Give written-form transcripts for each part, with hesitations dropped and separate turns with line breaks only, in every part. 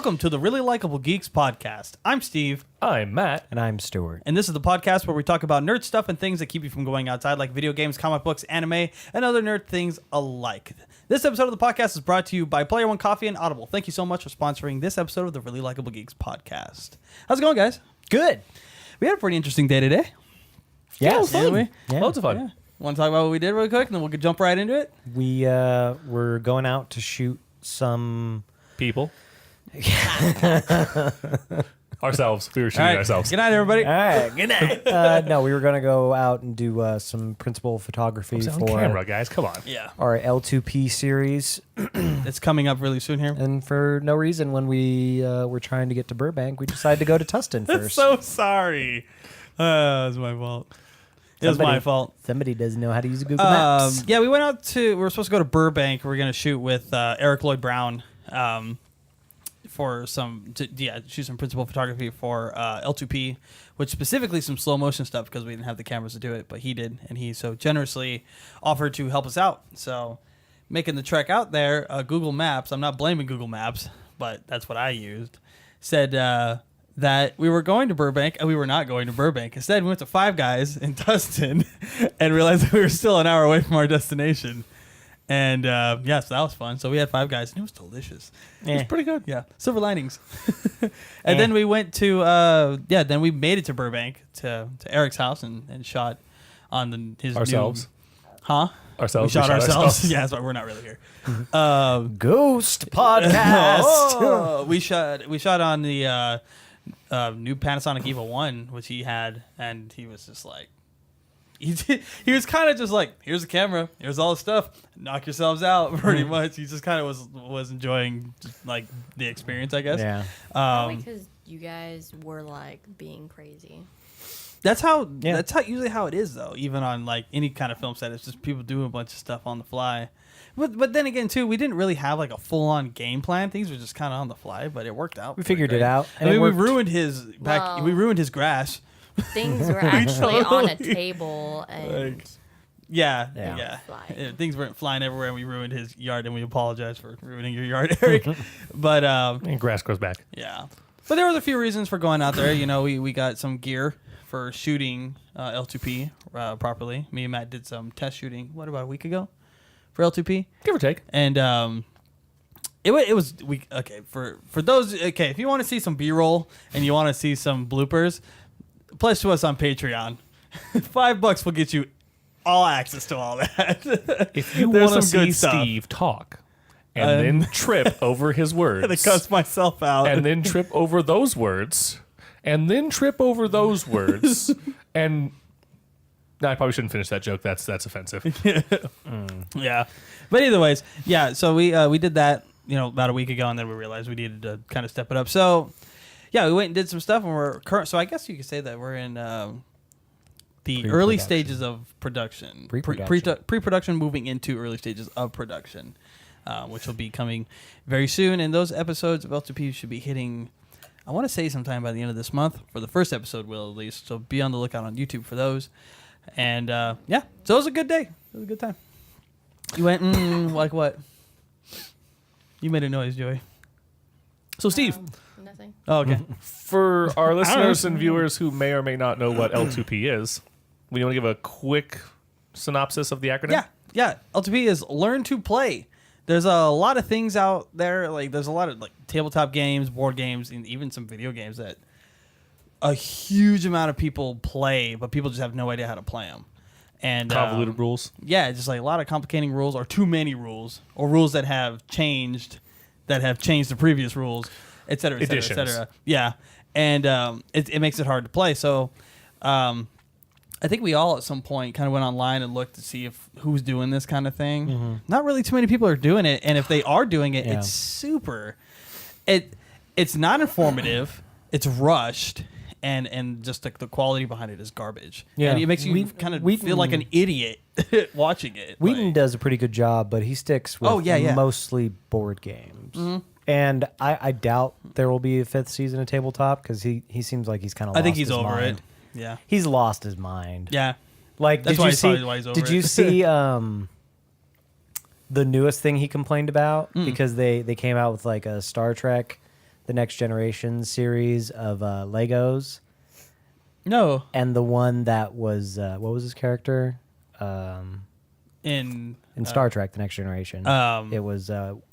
Welcome to the Really Likable Geeks podcast. I'm Steve.
I'm Matt.
And I'm Stuart.
And this is the podcast where we talk about nerd stuff and things that keep you from going outside, like video games, comic books, anime, and other nerd things alike. This episode of the podcast is brought to you by Player One Coffee and Audible. Thank you so much for sponsoring this episode of the Really Likable Geeks podcast. How's it going, guys?
Good.
We had a pretty interesting day today.
Yeah,
it was fun.
Yeah.
Loads of fun.
Yeah. Want to talk about what we did real quick, and then we'll jump right into it?
We were going out to shoot some...
People. Ourselves. We were shooting
All right.
ourselves.
Good night, everybody.
All right, good night. No, we were going to go out and do some principal photography
It's on
for
camera, guys. Come on.
Yeah.
our L2P series.
It's coming up really soon here.
And for no reason, when we were trying to get to Burbank, we decided to go to Tustin first.
So sorry. It was my fault. It was my fault.
Somebody doesn't know how to use Google Maps.
Yeah, we went out to... We were supposed to go to Burbank. We were going to shoot with Eric Lloyd Brown for shoot some principal photography for L2P, which specifically some slow motion stuff because we didn't have the cameras to do it, but he did, and he so generously offered to help us out. So making the trek out there, Google Maps, I'm not blaming Google Maps, but that's what I used, said that we were going to Burbank, and we were not going to Burbank. Instead, we went to Five Guys in Tustin and realized that we were still an hour away from our destination. And so that was fun. So we had Five Guys, and it was delicious.
It was pretty good.
Yeah, silver linings. And then we went to then we made it to Burbank to Eric's house and shot on his
Ourselves.
We
Ourselves.
shot ourselves. Yeah, that's why we're not really here.
Ghost podcast.
we shot on the new Panasonic Evo 1, which he had, and he was just like, he was kind of just like, here's the camera, here's all the stuff, knock yourselves out, pretty much. He just kind of was enjoying just, like, the experience, I guess.
Yeah.
Probably because you guys were like being crazy.
That's usually how it is, though. Even on like any kind of film set, it's just people doing a bunch of stuff on the fly. But then again, too, we didn't really have like a full on game plan. Things were just kind of on the fly, but it worked out.
We figured it out.
I mean, we ruined his grass.
Things were actually on a table and
Yeah. Things weren't flying everywhere, and we ruined his yard, and we apologize for ruining your yard, Eric. But
and grass grows back.
Yeah. But there was a few reasons for going out there. You know, we got some gear for shooting L2P properly. Me and Matt did some test shooting, about a week ago for L2P?
Give or take.
And for those, if you want to see some B-roll and you want to see some bloopers, pledge to us on Patreon. $5 will get you all access to all that.
If you want to see Steve talk and then trip over his words,
and cuss myself out,
and then trip over those words, and then trip over those words, and no, I probably shouldn't finish that joke. That's offensive.
Yeah, but either ways, yeah. So we did that, about a week ago, and then we realized we needed to kind of step it up. So yeah, we went and did some stuff, and we're current. So I guess you could say that we're in the early stages of production, pre-production, moving into early stages of production, which will be coming very soon. And those episodes of L2P should be hitting, I want to say, sometime by the end of this month. For the first episode, will at least. So be on the lookout on YouTube for those. And so it was a good day. It was a good time. You went like what? You made a noise, Joey.
So Steve.
Nothing.
Oh, okay.
For our listeners and viewers who may or may not know what L2P is, we want to give a quick synopsis of the acronym?
Yeah. L2P is Learn to Play. There's a lot of things out there. Like, there's a lot of like tabletop games, board games, and even some video games that a huge amount of people play, but people just have no idea how to play them. And
convoluted rules.
Yeah, just like a lot of complicating rules, or too many rules, or rules that have changed the previous rules, et cetera, et cetera, et cetera. Yeah, and it makes it hard to play. So I think we all at some point kind of went online and looked to see who's doing this kind of thing. Mm-hmm. Not really too many people are doing it, and if they are doing it, it's super. It's not informative. It's rushed. And just like the quality behind it is garbage. Yeah, and it makes you kind of feel like an idiot watching it.
Wheaton does a pretty good job, but he sticks with mostly board games. Mm-hmm. And I doubt there will be a 5th season of tabletop because he seems like he's kind of.
I think he's over it. Yeah,
he's lost his mind.
Yeah,
like did you see the newest thing he complained about because they came out with like a Star Trek the Next Generation series of Legos?
No.
And the one that was what was his character?
In
Star Trek: The Next Generation. It was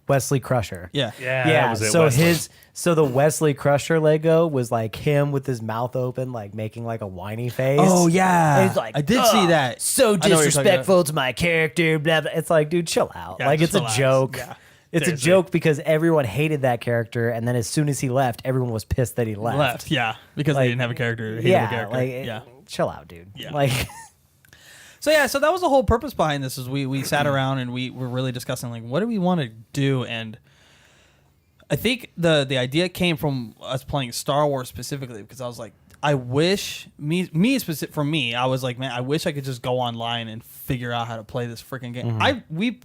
Wesley Crusher.
Yeah.
Yeah.
Yeah.
That was it,
So
Wesley.
the Wesley Crusher Lego was like him with his mouth open, like making like a whiny face.
Oh yeah.
And he's like,
I did see that.
So
I know what you're talking
disrespectful to my character. Blah, blah. It's like, dude, chill out.
Yeah,
like it's
just
a
relax.
joke.
Yeah.
It's
Seriously.
a joke because everyone hated that character, and then as soon as he left, everyone was pissed that he left.
Left. Yeah. Because
Like,
they didn't have a character. Hated
Yeah,
the character.
like
yeah.
chill out, dude.
Yeah.
Like
So that was the whole purpose behind this. Is we sat around and we were really discussing like what do we want to do, and I think the idea came from us playing Star Wars specifically because I was like, I wish for me, I was like, man, I wish I could just go online and figure out how to play this freaking game. We've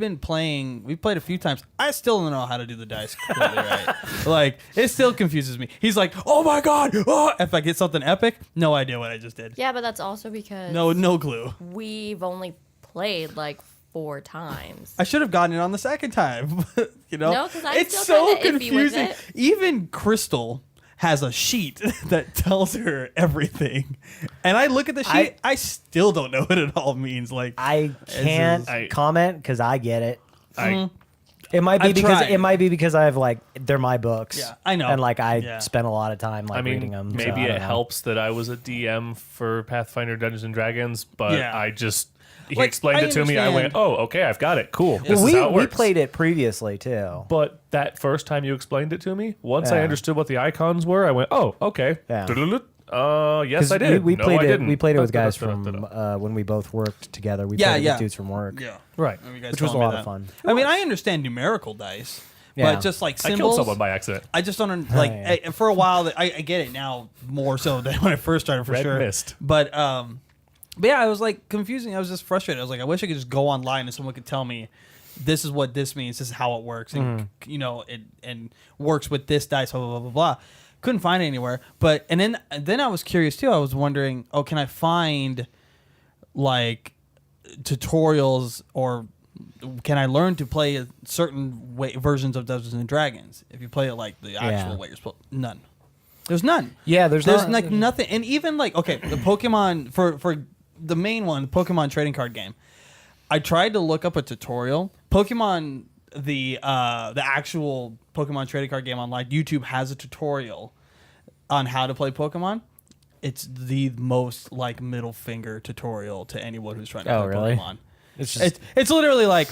played a few times. I still don't know how to do the dice completely right. Like it still confuses me. He's like, oh my god, oh! If I get something epic, no idea what I just did.
Yeah, but that's also because
No clue.
we've only played like 4 times.
I should have gotten it on the second time. You know,
No, 'cause I'm
it's
still
so
kinda iffy with
confusing.
it.
Even Crystal has a sheet that tells her everything, and I look at the sheet. I still don't know what it all means. Like
I can't comment because I get it. It might be because I have like they're my books.
Yeah, I know.
And like I spent a lot of time like reading them.
Maybe
so I
it
don't know.
helps that I was a DM for Pathfinder Dungeons and Dragons, but
Yeah.
I just he
Like,
explained
I
it to me. I went,
understand.
"Oh, okay, I've got it. Cool. This
Well,
is how it
we
works."
played it previously too.
But that first time you explained it to me, once I
Yeah.
understood what the icons were, I went, "Oh, okay."
Yeah.
Yes, I did.
We
No,
played
I
it.
didn't.
We played it with guys from
Da-da-da-da-da.
when we both worked together. We
Yeah,
played it
yeah.
with dudes from work.
yeah,
Right.
You guys
Which was a
telling me
lot
that.
of fun.
I mean, I understand numerical dice,
Yeah.
but just like
I
symbols.
killed someone by accident.
I just don't like
yeah.
for a while. I get it now more so than when I first started for
Red
sure.
mist.
But yeah, I was like confusing. I was just frustrated. I was like, I wish I could just go online and someone could tell me, this is what this means. This is how it works, and you know, it and works with this dice. Blah blah blah blah blah. Couldn't find it anywhere. But and then I was curious too. I was wondering, oh, can I find like tutorials or can I learn to play a certain versions of Dungeons and Dragons? If you play it like the actual way you're supposed, none. There's none.
Yeah, there's not,
like nothing, and even like okay, the Pokemon for the main one, Pokemon trading card game. I tried to look up a tutorial. Pokemon, the actual Pokemon trading card game online, YouTube has a tutorial on how to play Pokemon. It's the most like middle finger tutorial to anyone who's trying to play
really?
Pokemon.
It's
It's literally like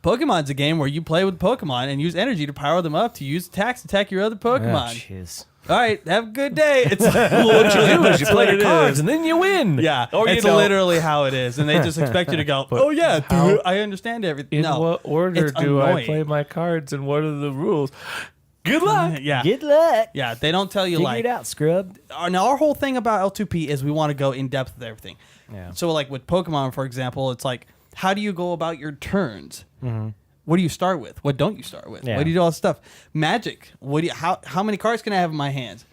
Pokemon's a game where you play with Pokemon and use energy to power them up to use attacks to attack your other Pokemon.
Jeez.
All right, have a good day. It's
What you do is you
That's
play
what
your
it
cards
is.
and then you win.
Yeah,
Or
it's
you don't.
literally how it is, and they just expect you to go, "Oh yeah,
how-
dude, I understand everything."
In
No,
what order
it's
do
annoying.
I play my cards and what are the rules? Good luck.
Yeah,
Good luck.
yeah. They don't tell you
Figure
like.
it out, scrub.
Now our whole thing about L2P is we want to go in depth with everything.
Yeah.
So like with Pokemon, for example, it's like, how do you go about your turns? What do you start with? What don't you start with?
Yeah.
What do you do all this stuff? Magic. What do you? How many cards can I have in my hands?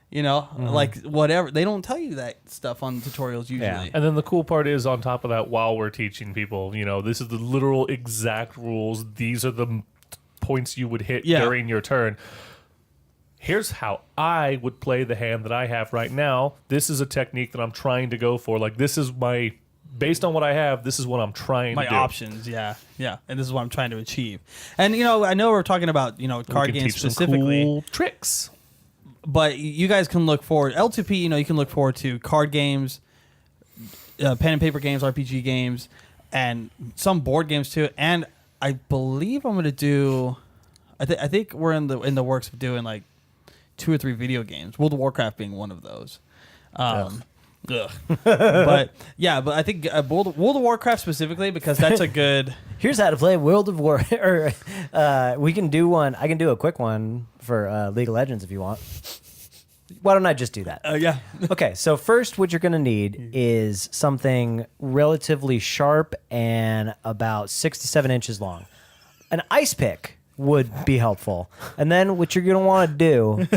You know, like whatever. They don't tell you that stuff on tutorials usually.
Yeah.
And then the cool part is on top of that, while we're teaching people, you know, this is the literal exact rules. These are the points you would hit during your turn. Here's how I would play the hand that I have right now. This is a technique that I'm trying to go for. Like, this is my, based on what I have, this is what I'm trying
My
to do.
options, yeah. And this is what I'm trying to achieve. And you know, I know we're talking about card
We can
games
teach some
specifically,
cool tricks.
but you guys can look forward. L2P, you know, you can look forward to card games, pen and paper games, RPG games, and some board games too. And I believe I'm going to do. I think we're in the works of doing like 2 or 3 video games. World of Warcraft being one of those. Ugh. But I think World of Warcraft specifically because that's a good.
Here's how to play World of War. Or we can do one. I can do a quick one for League of Legends if you want. Why don't I just do that?
Yeah.
Okay, so first what you're going to need is something relatively sharp and about 6 to 7 inches long. An ice pick would be helpful. And then what you're going to want to do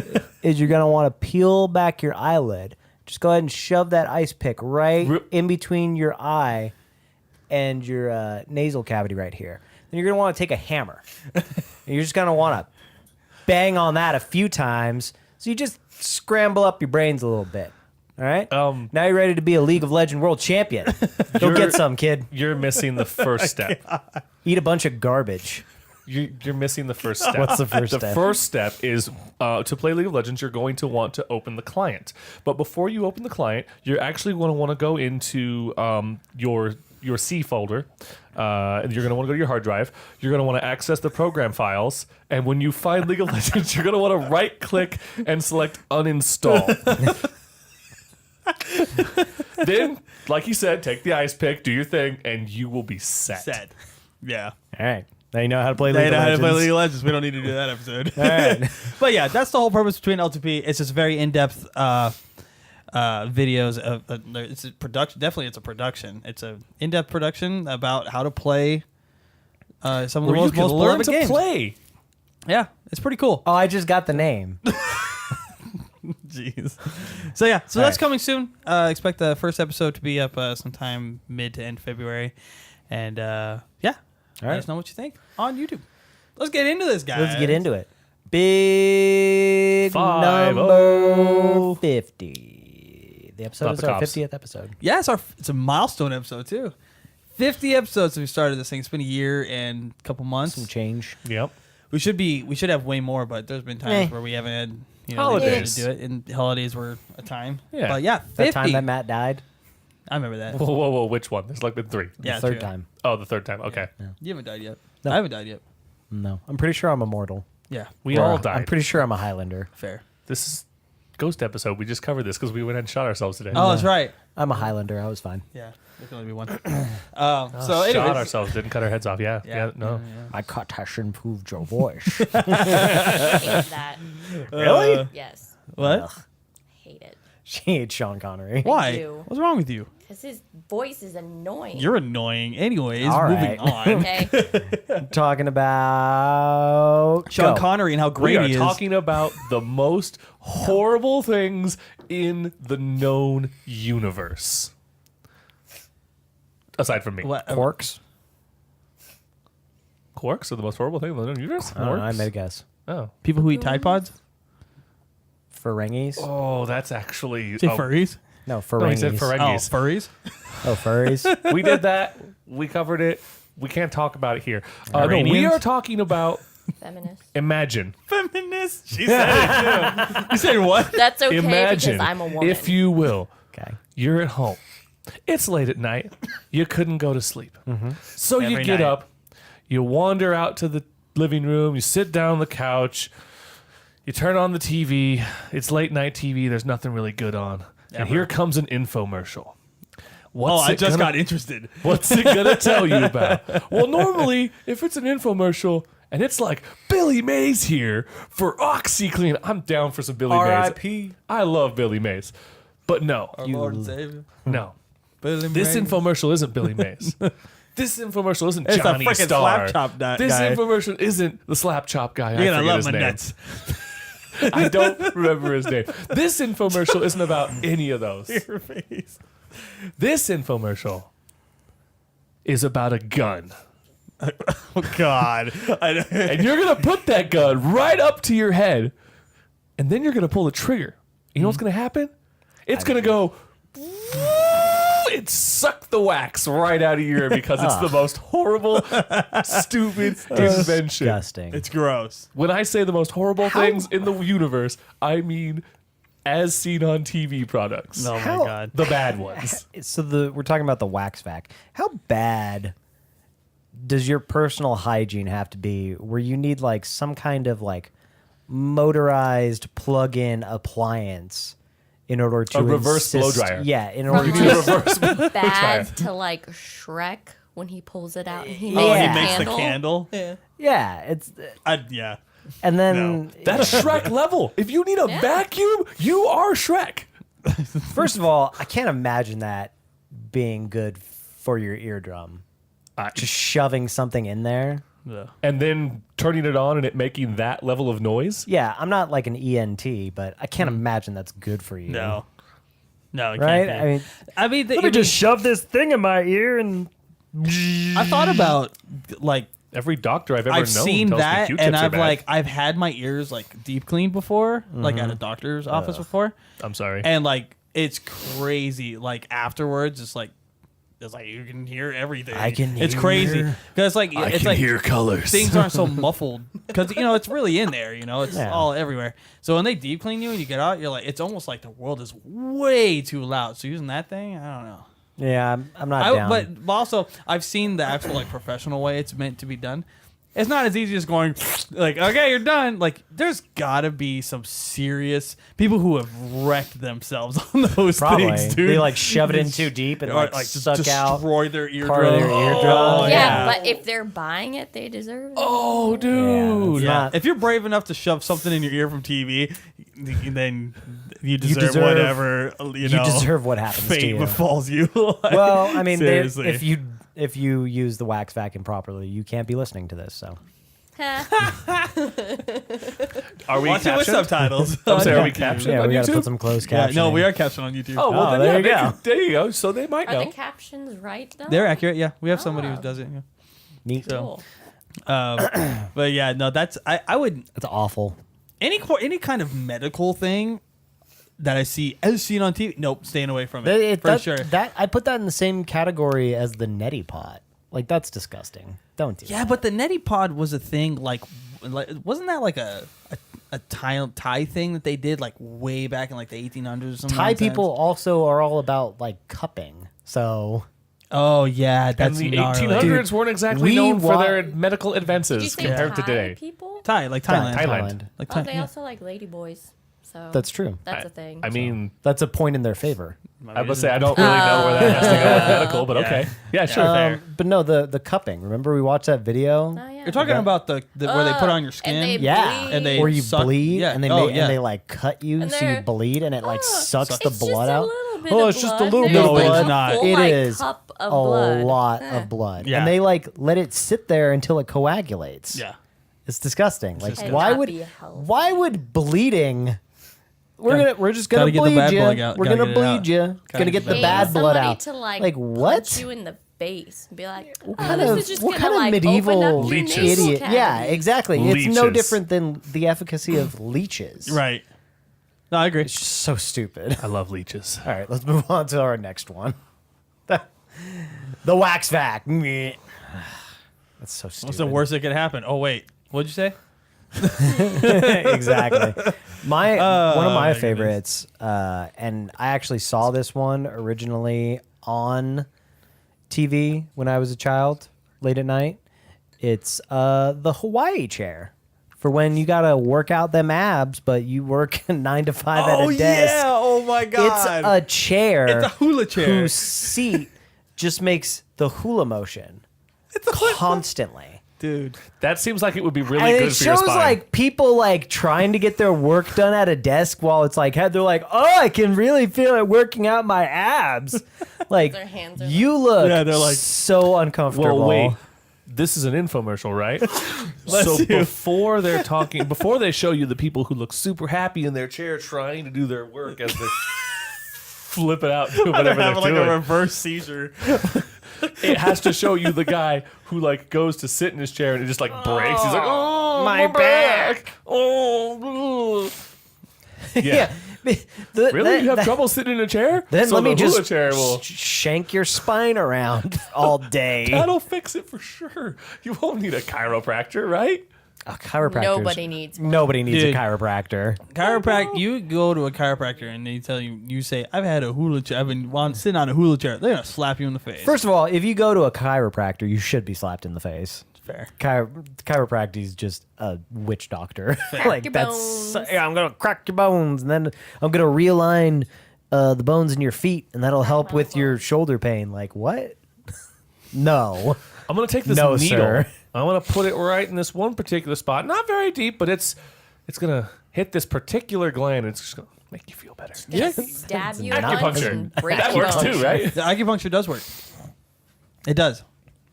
is you're going to want to peel back your eyelid. Just go ahead and shove that ice pick right in between your eye and your nasal cavity right here. Then you're going to want to take a hammer. And you're just going to want to bang on that a few times. So you just scramble up your brains a little bit. All right. Now you're ready to be a League of Legends world champion. Go get some, kid.
You're missing the first step.
Eat a bunch of garbage.
You're missing the first step.
What's the first step?
The first step is to play League of Legends, you're going to want to open the client. But before you open the client, you're actually going to want to go into your C folder. And you're going to want to go to your hard drive. You're going to want to access the program files. And when you find League of Legends, you're going to want to right-click and select uninstall. Then, like you said, take the ice pick, do your thing, and you will be set.
Yeah.
All right. Now you know how to play
They
League
know
of
how to
Legends.
play League of Legends. We don't need to do that episode.
All right.
But yeah, that's the whole purpose between L2P. It's just very in-depth videos of it's a production. Definitely, it's a production. It's a in-depth production about how to play some of the
Where you
most
can learn
beloved
to
games.
play.
Yeah, it's pretty cool.
Oh, I just got the name.
Jeez. So yeah, so
All
that's
right.
coming soon. Expect the first episode to be up sometime mid to end February, and yeah, let
right.
us know what you think on YouTube. Let's get into this, guys.
Let's get into it. Big
50.
number 50. The episode
Not
is
the
our
cops.
50th episode.
Yeah, it's a milestone episode too. 50 episodes since we started this thing. It's been a year and a couple months.
Some change.
Yep.
We should have way more, but there's been times where we haven't had the
Holidays.
ability to do it, and holidays were a time.
Yeah.
But yeah, 50.
That time that Matt died.
I remember that.
Whoa, which one? There's like been 3.
Yeah,
the third
true.
time.
Oh, the third time. Okay.
You haven't died yet.
No.
I haven't died yet.
No. I'm pretty sure I'm immortal.
Yeah,
We
Or,
all died.
I'm pretty sure I'm a Highlander.
fair.
This is Ghost episode. We just covered this because we went and shot ourselves today.
Oh, that's right.
I'm a Highlander. I was fine.
Yeah, there can only be one. so
Shot
anyways,
ourselves. Didn't cut our heads off. Yeah. No.
My cut has improved your voice.
Hate that.
Really?
Yes.
what?
Ugh.
Hate it.
She hates Sean Connery.
Why?
do.
What's wrong with you?
Because his voice is annoying.
You're annoying. Anyways,
All
moving
right.
on.
okay.
Talking about
Sean
Go.
Connery and how
We
great
are
he is.
talking about the most horrible things in the known universe. Aside from me.
What?
Quarks.
Quarks are the most horrible thing in the known universe?
I don't know. I made a guess.
Oh.
People who eat Tide Pods?
Ferengies?
Oh, that's actually...
Say
oh,
furries?
No,
No,
Ferengies.
he said
Oh,
Ferengis.
furries?
Oh, furries.
We did that. We covered it. We can't talk about it here. No, we
Iranians?
are talking about...
Feminist.
Imagine.
Feminist. She said it too. You said what?
That's okay
Imagine,
because I'm a woman.
if you will,
Okay.
you're at home. It's late at night. You couldn't go to sleep. So you
Every
get
night.
up, you wander out to the living room, you sit down on the couch, you turn on the TV. It's late night TV. There's nothing really good on. And
Ever.
here comes an infomercial.
Oh,
What's
I
it
just
gonna-
got interested.
What's it going to tell you about? Well, normally, if it's an infomercial and it's like, Billy Mays here for OxyClean, I'm down for some Billy Mays.
R.I.P.
I love Billy Mays. But no,
Our Lord and Savior.
no.
Billy
This
Mays.
infomercial isn't Billy Mays. This infomercial isn't
It's a
Johnny
frickin'
Star.
slap chop guy.
This infomercial isn't the slap chop guy.
You're
I
going to
forget
love
his
my
name.
nuts.
I don't remember his name. This infomercial isn't about any of those.
Your face.
This infomercial is about a gun.
Oh, God.
And you're going to put that gun right up to your head, and then you're going to pull the trigger. You know what's going to happen? It's going to go... It sucked the wax right out of your ear because it's the most horrible, stupid invention.
Disgusting.
It's gross.
When I say the most horrible things in the universe, I mean as seen on TV products.
Oh,
How-
my God.
The bad ones.
So we're talking about the wax vac. How bad does your personal hygiene have to be where you need like some kind of like motorized plug-in appliance in order to
A reverse blow
insist-
dryer.
Yeah, in order
You need a
to
reverse
Bad to like Shrek when he pulls it out and he
Oh,
makes,
Yeah.
he
a
makes the
candle.
candle?
yeah, it's
Yeah.
and then
That's Shrek level. If you need a
Yeah.
vacuum, you are Shrek.
first of all, I can't imagine that being good for your eardrum. Just shoving something in there.
And then turning it on and it making that level of noise.
Yeah, I'm not like an ENT, but I can't imagine that's good for you.
No. No, it
Right?
can't be. I mean,
let me just shove this thing in my ear and
I thought about like
Every doctor I've ever
I've
known
seen
tells me
that,
Q-tips
and
are
I've
bad.
I've had my ears like deep cleaned before, like at a doctor's office before,
I'm sorry.
and like it's crazy. Like afterwards, it's like you can hear everything.
I can
It's
hear-
crazy because it's like
colors.
things aren't so muffled because it's really in there. It's
Yeah.
all everywhere. So when they deep clean you and you get out, you're like, it's almost like the world is way too loud. So using that thing, I don't know.
Yeah, I'm not down.
But also, I've seen the actual like professional way it's meant to be done. It's not as easy as going like, okay, you're done. Like, there's gotta be some serious people who have wrecked themselves on those
Probably.
things, dude.
They like shove it in too deep and
Or,
like
just
suck out.
destroy their eardrum.
part of their eardrum.
Oh,
Yeah, but if they're buying it, they deserve it.
Oh,
Yeah,
dude.
it's
Yeah.
not-
If you're brave enough to shove something in your ear from TV, then you deserve,
deserve-
whatever
you deserve what happens to
fate
you.
befalls you. Like,
Well, I mean,
seriously.
if you use the wax vacuum properly, you can't be listening to this. So
Are we
watch it with
captioned?
subtitles.
I'm sorry, are we
On YouTube.
captioned
yeah,
on
we got to
YouTube?
put some closed
Yeah,
captioning.
no, we are captioned on YouTube.
Oh, well,
Oh,
then,
there
yeah,
you go.
there you go. So they might
Are
know.
the captions right though?
They're accurate. Yeah, we have somebody who
Oh.
does it. Yeah.
Neat.
Cool.
But yeah, no, that's I would
That's awful.
any kind of medical thing that I see as seen on TV. Nope, staying away from it for
that,
sure.
That I put that in the same category as the neti pot. Like that's disgusting. Don't do
Yeah,
that.
but the neti pod was a thing. Like wasn't that like a Thai thing that they did like way back in like the 1800s or something?
Thai people also are all about like cupping. So
Oh yeah,
And
that's
the
gnarly.
1800s
Dude,
weren't exactly
we
known for
wa-
their medical
Did you
advances
say
compared to
Thai
today.
people?
Thai, like Thailand.
Thailand.
Like
Oh,
Thai,
they
yeah.
also like ladyboys. So
that's true.
That's a thing.
I mean,
That's a point in their favor.
I must say I don't really know where that has to go with medical, but okay. Yeah, sure.
But no, the cupping. Remember we watched that video
Oh, yeah.
You're talking about the where they put on your skin.
And they
Yeah.
bleed.
And they
where you
suck-
bleed
yeah.
and they
Oh,
make,
yeah.
and they like cut you
And
so you
they're-
bleed and it like sucks the
It's
blood
just
out.
A little bit
Oh,
of
it's just a
blood.
little
There's
bit of
like
blood.
A
Not.
full,
It
like,
is
cup of
a
blood.
lot of blood.
Yeah.
And they like let it sit there until it coagulates.
Yeah.
It's disgusting. Like
disgusting.
why
Cannot
would
be healthy.
why would bleeding we're just gonna
gotta get the
bleed
bad
you.
blood out.
We're
Gotta
gonna
get it out.
bleed you. Gonna
get
get the
the
bad
Paying
blood
somebody
out.
To like
what?
punch you in the face and be like, oh,
Kind
this
of
is just
what
gonna,
kind of
like,
medieval
open up your
Leeches.
nasal
idiot? Yeah,
cavity.
exactly. It's no
Leeches.
different than the efficacy of leeches.
Right. No, I agree.
It's just so stupid.
I love leeches.
All right, let's move on to our next one. The wax vac. Meh. That's so stupid.
What's the worst that could happen? Oh wait, what'd you say?
Exactly. One of my
my
favorites, and I actually saw this one originally on TV when I was a child, late at night. It's the Hawaii chair for when you gotta work out them abs, but you work 9 to 5 at a desk.
Oh my
It's
god!
a chair.
It's a hula chair.
Whose seat just makes the hula motion constantly.
Dude.
That seems like it would be really
And
good
it
for your
shows
spine.
like people like trying to get their work done at a desk while it's like they're like, oh, I can really feel it working out my abs. Like
Their hands are
you look
Yeah, they're like-
so uncomfortable.
well, wait. This is an infomercial, right?
Bless
So
you.
before they're talking, before they show you the people who look super happy in their chair trying to do their work as they flip it out, do whatever they're
Having like
doing,
a reverse seizure.
it has to show you the guy who like goes to sit in his chair and it just like breaks. He's like, oh,
my back.
Oh, ugh." yeah.
Really?
You have trouble sitting in a chair?
Then
so
let me
the hula
just
chair will.
shank your spine around all day.
That'll fix it for sure. You won't need a chiropractor, right?
A chiropractor.
Nobody needs one.
Nobody needs
Dude.
a chiropractor.
You go to a chiropractor and they tell you, you say, I've had a hula chair. I've been sitting on a hula chair. They're going to slap you in the face.
First of all, if you go to a chiropractor, you should be slapped in the face.
fair.
Chiropractic is just a witch doctor. like
your
that's
bones.
yeah, I'm gonna crack your bones, and then I'm gonna realign the bones in your feet, and that'll help with your shoulder pain. Like what? No.
I'm gonna take this
No,
needle.
sir.
I'm gonna put it right in this one particular spot. Not very deep, but it's gonna hit this particular gland. And it's just gonna make you feel better.
Yeah.
Stab you
Acupuncture.
once and break
That
your
works
bones.
too, right?
The acupuncture does work. It does.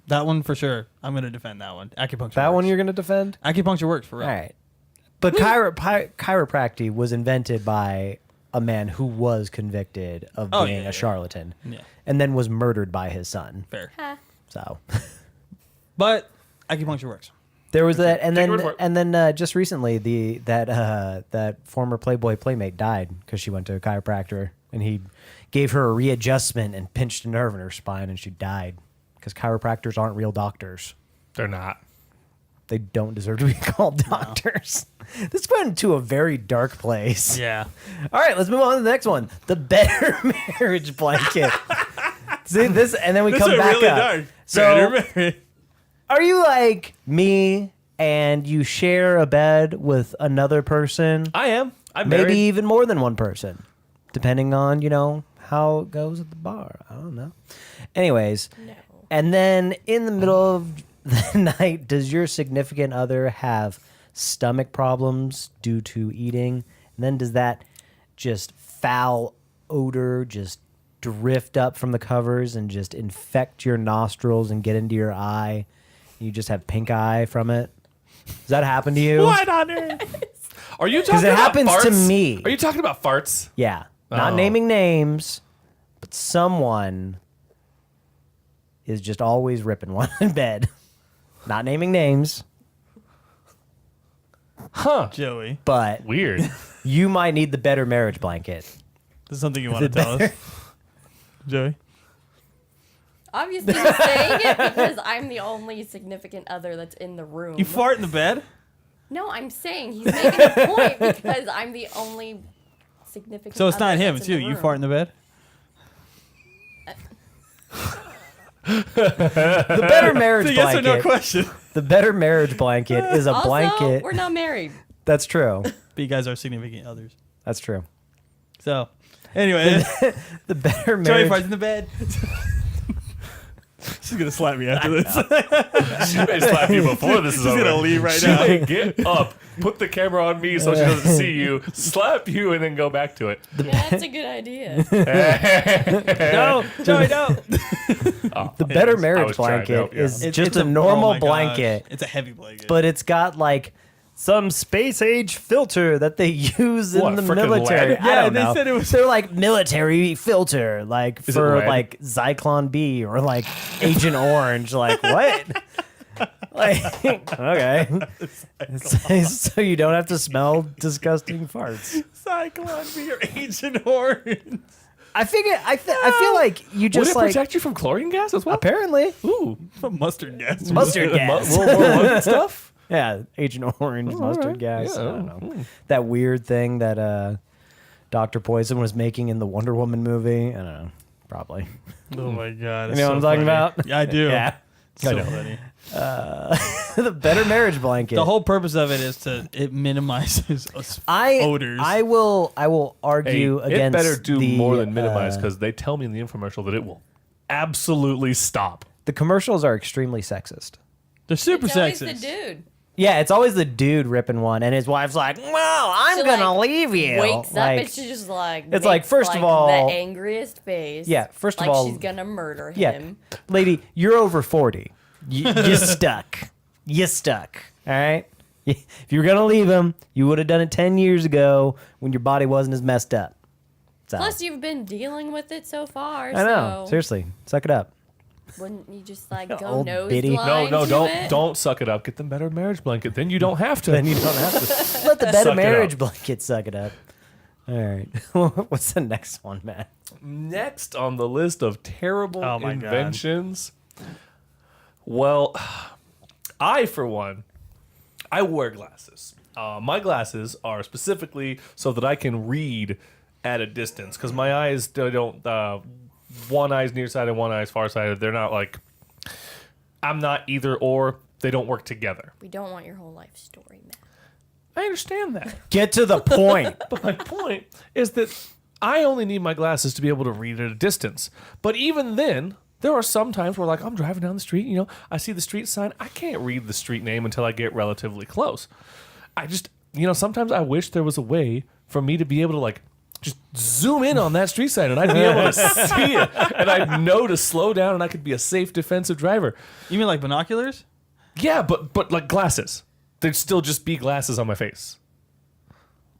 That one for sure. I'm going to defend that one. Acupuncture
That one
works.
you're gonna defend?
Acupuncture works for real.
All right. But chiropractic was invented by a man who was convicted of
Oh,
being
yeah,
a charlatan,
Yeah.
and then was murdered by his son.
Fair.
Huh.
So
But Acupuncture works.
There was that, and
Take your word for it.
then just recently, that former Playboy playmate died because she went to a chiropractor, and he gave her a readjustment and pinched a nerve in her spine, and she died because chiropractors aren't real doctors.
They're not.
They don't deserve to be called doctors. This went into a very dark place.
Yeah.
All right, let's move on to the next one. The better marriage blanket. See this, and then we
This
come
is
back
really
up.
dark.
So,
Better.
are you like me and you share a bed with another person?
I am. I'm
Maybe
married.
even more than one person, depending on, how it goes at the bar. I don't know. Anyways,
No.
and then in the middle of the night, does your significant other have stomach problems due to eating? And then does that just foul odor just drift up from the covers and just infect your nostrils and get into your eye? You just have pink eye from it? Does that happen to you?
What on earth? Are you talking
it
about
happens
farts?
to me.
Are you talking about farts?
Yeah. Not
Oh.
naming names, but someone is just always ripping one in bed. Not naming names,
Huh.
Joey.
but
Weird.
you might need the better marriage blanket.
This is something you want to tell us. Joey?
Obviously, I'm saying it because I'm the only significant other that's in the room.
You fart in the bed?
No, I'm saying he's making a point because I'm the only significant.
So it's not
other
him,
that's
it's
in
you.
the
You
room.
fart in the bed?
The better marriage
It's a yes or
blanket.
no question.
The better marriage blanket is a
Also,
blanket.
we're not married.
That's true.
But you guys are significant others.
That's true.
So, anyway,
The better
Joey
marriage.
farts in the bed. She's going to slap me after this.
She may slap you before this is
She's
over.
going to leave right
She
now.
may get up, put the camera on me so she doesn't see you, slap you, and then go back to it.
Yeah, that's a good idea.
No, Joey, no.
The better
I
marriage
was trying to
blanket
help you.
is
It's
just
a
a normal
oh my gosh.
blanket,
It's a heavy blanket.
but it's got like some space age filter that they use
What,
in the
frickin'
military.
lead?
I
Yeah,
don't
they
know.
said it was-
They're like military filter, like
Is it
for
red?
like Zyklon B or like Agent Orange. Like what? Like okay, so you don't have to smell disgusting farts.
Cyclone be your Agent Orange.
I figure I feel like you
Would
just
it
like
protect you from chlorine gas as well?
apparently
Ooh.
Mustard gas.
mustard gas.
World War I stuff?
Yeah, Agent Orange, mustard
right.
gas.
Yeah.
I don't know. That weird thing that Dr. Poison was making in the Wonder Woman movie. I don't know. Probably.
Oh my god.
You know what I'm talking about?
Yeah, I do.
Yeah.
So funny.
The better marriage blanket.
The whole purpose of it is it minimizes odors.
I will
Hey,
argue
it
against
better do
the,
more than minimize because they tell me in the infomercial that it will absolutely stop.
the commercials are extremely sexist.
They're super
It's always
sexist.
the dude.
Yeah, it's always the dude ripping one, and his wife's like, "Well, I'm
She,
gonna
like,
leave you."
Wakes
like,
up and she just like.
It's like,
makes,
first of all-
the angriest face.
Yeah, first of
like
all-
she's gonna murder
yeah,
him.
lady, you're over 40. You're stuck. You're stuck. All right. If you were gonna leave him, you would have done it 10 years ago when your body wasn't as messed up. So,
Plus, you've been dealing with it so far.
I know.
So
Seriously, suck it up.
wouldn't you just like go
Old
nose
Beatty.
blind
No,
to it?
don't suck it up. Get them better marriage blanket. Then you don't have to.
Then you don't have to let the better
Suck it
marriage
up.
blanket suck it up. All right. What's the next one, Matt?
Next on the list of terrible
Oh my God.
inventions. Well, I, for one, I wear glasses. My glasses are specifically so that I can read at a distance because my eyes don't. One eye's nearsighted, one eye's farsighted. They're not like. I'm not either or. They don't work together.
We don't want your whole life story, Matt.
I understand that.
Get to the point.
But my point is that I only need my glasses to be able to read at a distance. But even then, there are some times where, like, I'm driving down the street, I see the street sign. I can't read the street name until I get relatively close. I just, sometimes I wish there was a way for me to be able to, like, just zoom in on that street sign and I'd be able to see it. And I'd know to slow down and I could be a safe defensive driver.
You mean like binoculars?
Yeah, but like glasses. They'd still just be glasses on my face.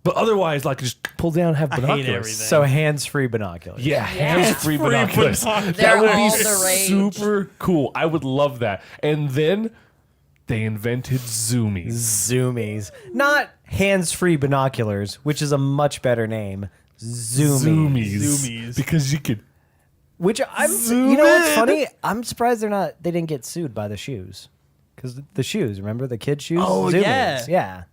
But otherwise, like, just pull down and have
I hate
binoculars.
everything.
So hands-free binoculars.
Yeah, hands-free binoculars.
binoculars.
That
They're
would
all
be
the rage.
super cool. I would love that. And then They invented zoomies.
Zoomies. Not hands-free binoculars, which is a much better name. Zoomies.
Because you could.
Which you know what's funny? I'm surprised they didn't get sued by the shoes. Because the shoes, remember the kids' shoes?
Oh,
Zoomies.
yeah.
Yeah.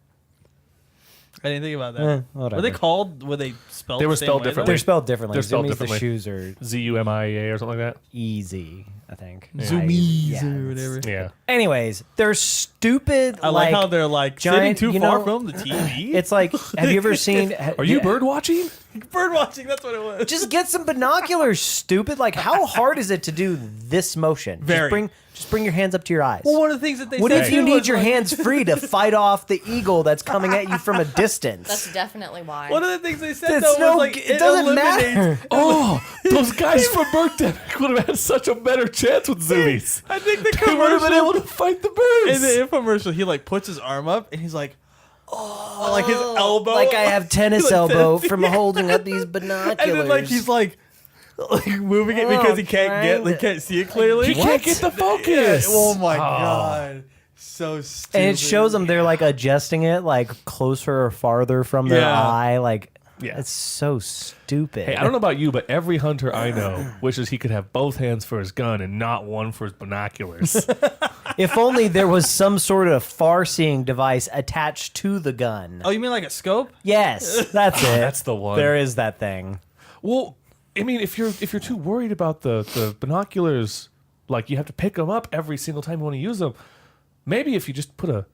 I didn't think about that.
Whatever.
Were they called? Were they spelled?
They were
the same
spelled
way,
differently.
They're spelled differently.
They're spelled
Zoomies,
differently.
the shoes are
ZUMIA or something like that.
easy, I think.
Zoomies
Yeah.
or whatever.
Yeah.
Anyways, they're stupid.
I like how they're like
giant-
sitting too
you
far
know,
from the TV.
It's like, have you ever seen...
Are you bird watching?
bird watching. That's what it was.
Just get some binoculars, stupid. Like, how hard is it to do this motion?
Very.
Just bring your hands up to your eyes.
Well, one of the things that they
What
said
if you
too
need
was,
your
like-
hands free to fight off the eagle that's coming at you from a distance?
That's definitely why.
One of the things they said
It's
though
no-
was like
it doesn't
eliminates-
matter.
Oh, those guys from Birdemic would have had such a better chance with zoomies.
I think the
They would have been
commercial
able to fight the
in
birds.
the infomercial, he like puts his arm up and he's like, oh, like his elbow,
Like I have tennis
Like
elbow
this.
from holding up these binoculars.
and then like he's like moving it because he can't see it clearly.
He can't get the focus.
Oh my god, so stupid.
and it shows them they're like adjusting it like closer or farther from their
Yeah.
eye. Like,
Yeah.
it's so stupid.
Hey, I don't know about you, but every hunter I know wishes he could have both hands for his gun and not one for his binoculars.
If only there was some sort of far-seeing device attached to the gun.
Oh, you mean like a scope?
Yes, that's it.
That's the one.
There is that thing.
Well, I mean, if you're too worried about the binoculars, like you have to pick them up every single time you want to use them, maybe if you just put a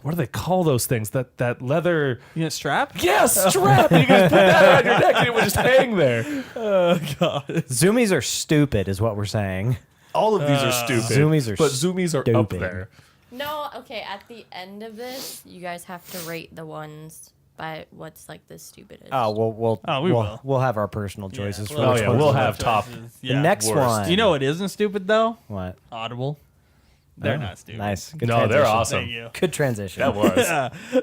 what do they call those things? That leather.
You know, strap?
Yes, strap. And you can just put that around your neck and it would just hang there.
Oh god.
Zoomies are stupid, is what we're saying.
All of these are stupid.
Zoomies are
but zoomies are up
stupid.
there.
No, okay, at the end of this, you guys have to rate the ones by what's like the stupidest.
Oh,
we will.
We'll have our personal choices for
Oh
which
yeah,
ones
we'll
are
have
the-
top.
The next
worst.
one.
You know what isn't stupid though?
What?
Audible. They're
Oh,
not stupid.
Nice. Good
No, they're
transition.
awesome.
Thank you.
Good transition.
That was.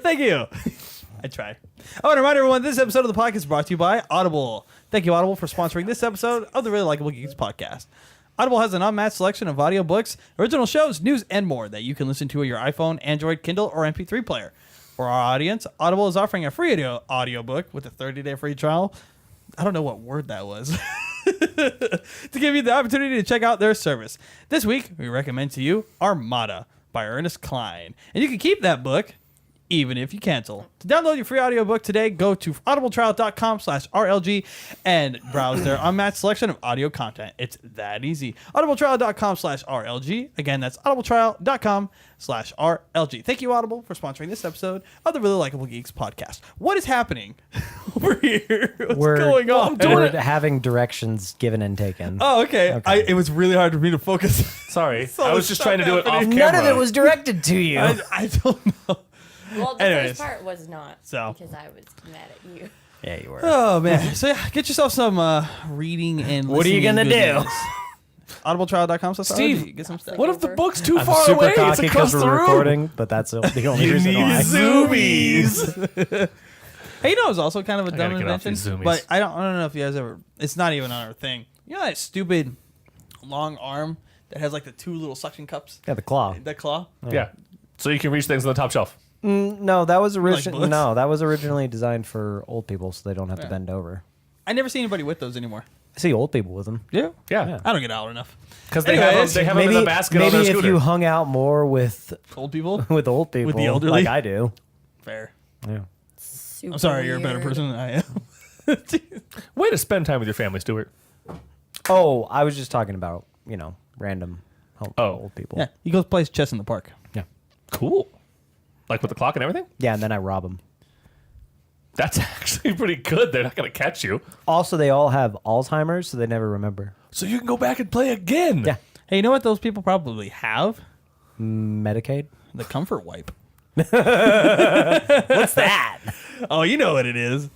Thank you. I try. I want to remind everyone this episode of the podcast is brought to you by Audible. Thank you, Audible, for sponsoring this episode of the Really Likable Geeks podcast. Audible has an unmatched selection of audiobooks, original shows, news, and more that you can listen to on your iPhone, Android, Kindle, or MP3 player. For our audience, Audible is offering a free audiobook with a 30-day free trial. I don't know what word that was. To give you the opportunity to check out their service. This week, we recommend to you Armada by Ernest Cline. And you can keep that book even if you cancel. To download your free audiobook today, go to audibletrial.com/RLG and browse their unmatched selection of audio content. It's that easy. audibletrial.com/RLG. Again, that's audibletrial.com/RLG. Thank you, Audible, for sponsoring this episode of the Really Likable Geeks podcast. What is happening over here? What's going on?
We're having directions given and taken.
Oh, okay. It was really hard for me to focus.
Sorry,
So
I was
much
just
stuff
trying to do it off
happening.
camera.
None of it was directed to you.
I don't know.
Well, the
Anyways.
first part was not.
So.
Because I was mad at you.
Yeah, you were.
Oh man! So yeah, get yourself some reading and.
What are you
listening
gonna do?
goodness. Audibletrial.com.
Steve,
get some stuff.
What if the book's too
I'm
far
super
away? It's
cocky
across
because
the
we're
room.
recording, but that's the only
You
reason
need
why.
zoomies.
Hey, you know, it's also kind of a
gotta
dumb
get off
invention,
these zoomies.
but I don't know if you guys ever. It's not even on our thing. You know that stupid long arm that has like the two little suction cups.
Yeah, the claw.
That claw.
Yeah, so you can reach things on the top shelf.
No, that was
books?
originally designed for old people, so they don't have to bend over.
I never see anybody with those anymore.
I see old people with them.
Yeah.
Yeah,
I don't get out enough.
because they
Anyways,
have them in the basket on
maybe
their
if
scooter.
you hung out more with
Old people.
with old people,
the elderly?
like I do.
Fair.
Yeah.
Super
I'm sorry, you're a better
weird.
person than I am.
Way to spend time with your family, Stuart.
Oh, I was just talking about random old people.
Yeah, he goes plays chess in the park.
Yeah.
Cool. Like with the clock and everything?
Yeah, and then I rob them.
That's actually pretty good. They're not going to catch you.
Also, they all have Alzheimer's, so they never remember.
So you can go back and play again.
Yeah.
Hey, you know what those people probably have?
Medicaid.
The comfort wipe.
What's that?
Oh, you know what it is.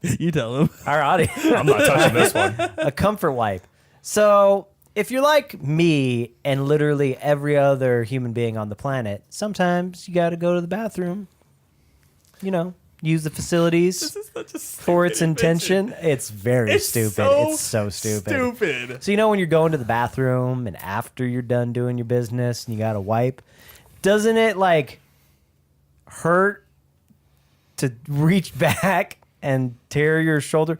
You tell him.
Our audience.
I'm not touching this one.
A comfort wipe. So, if you're like me and literally every other human being on the planet, sometimes you got to go to the bathroom. use the facilities for its intention. It's very stupid. It's so stupid. So when you're going to the bathroom and after you're done doing your business and you got to wipe, doesn't it like hurt to reach back and tear your shoulder?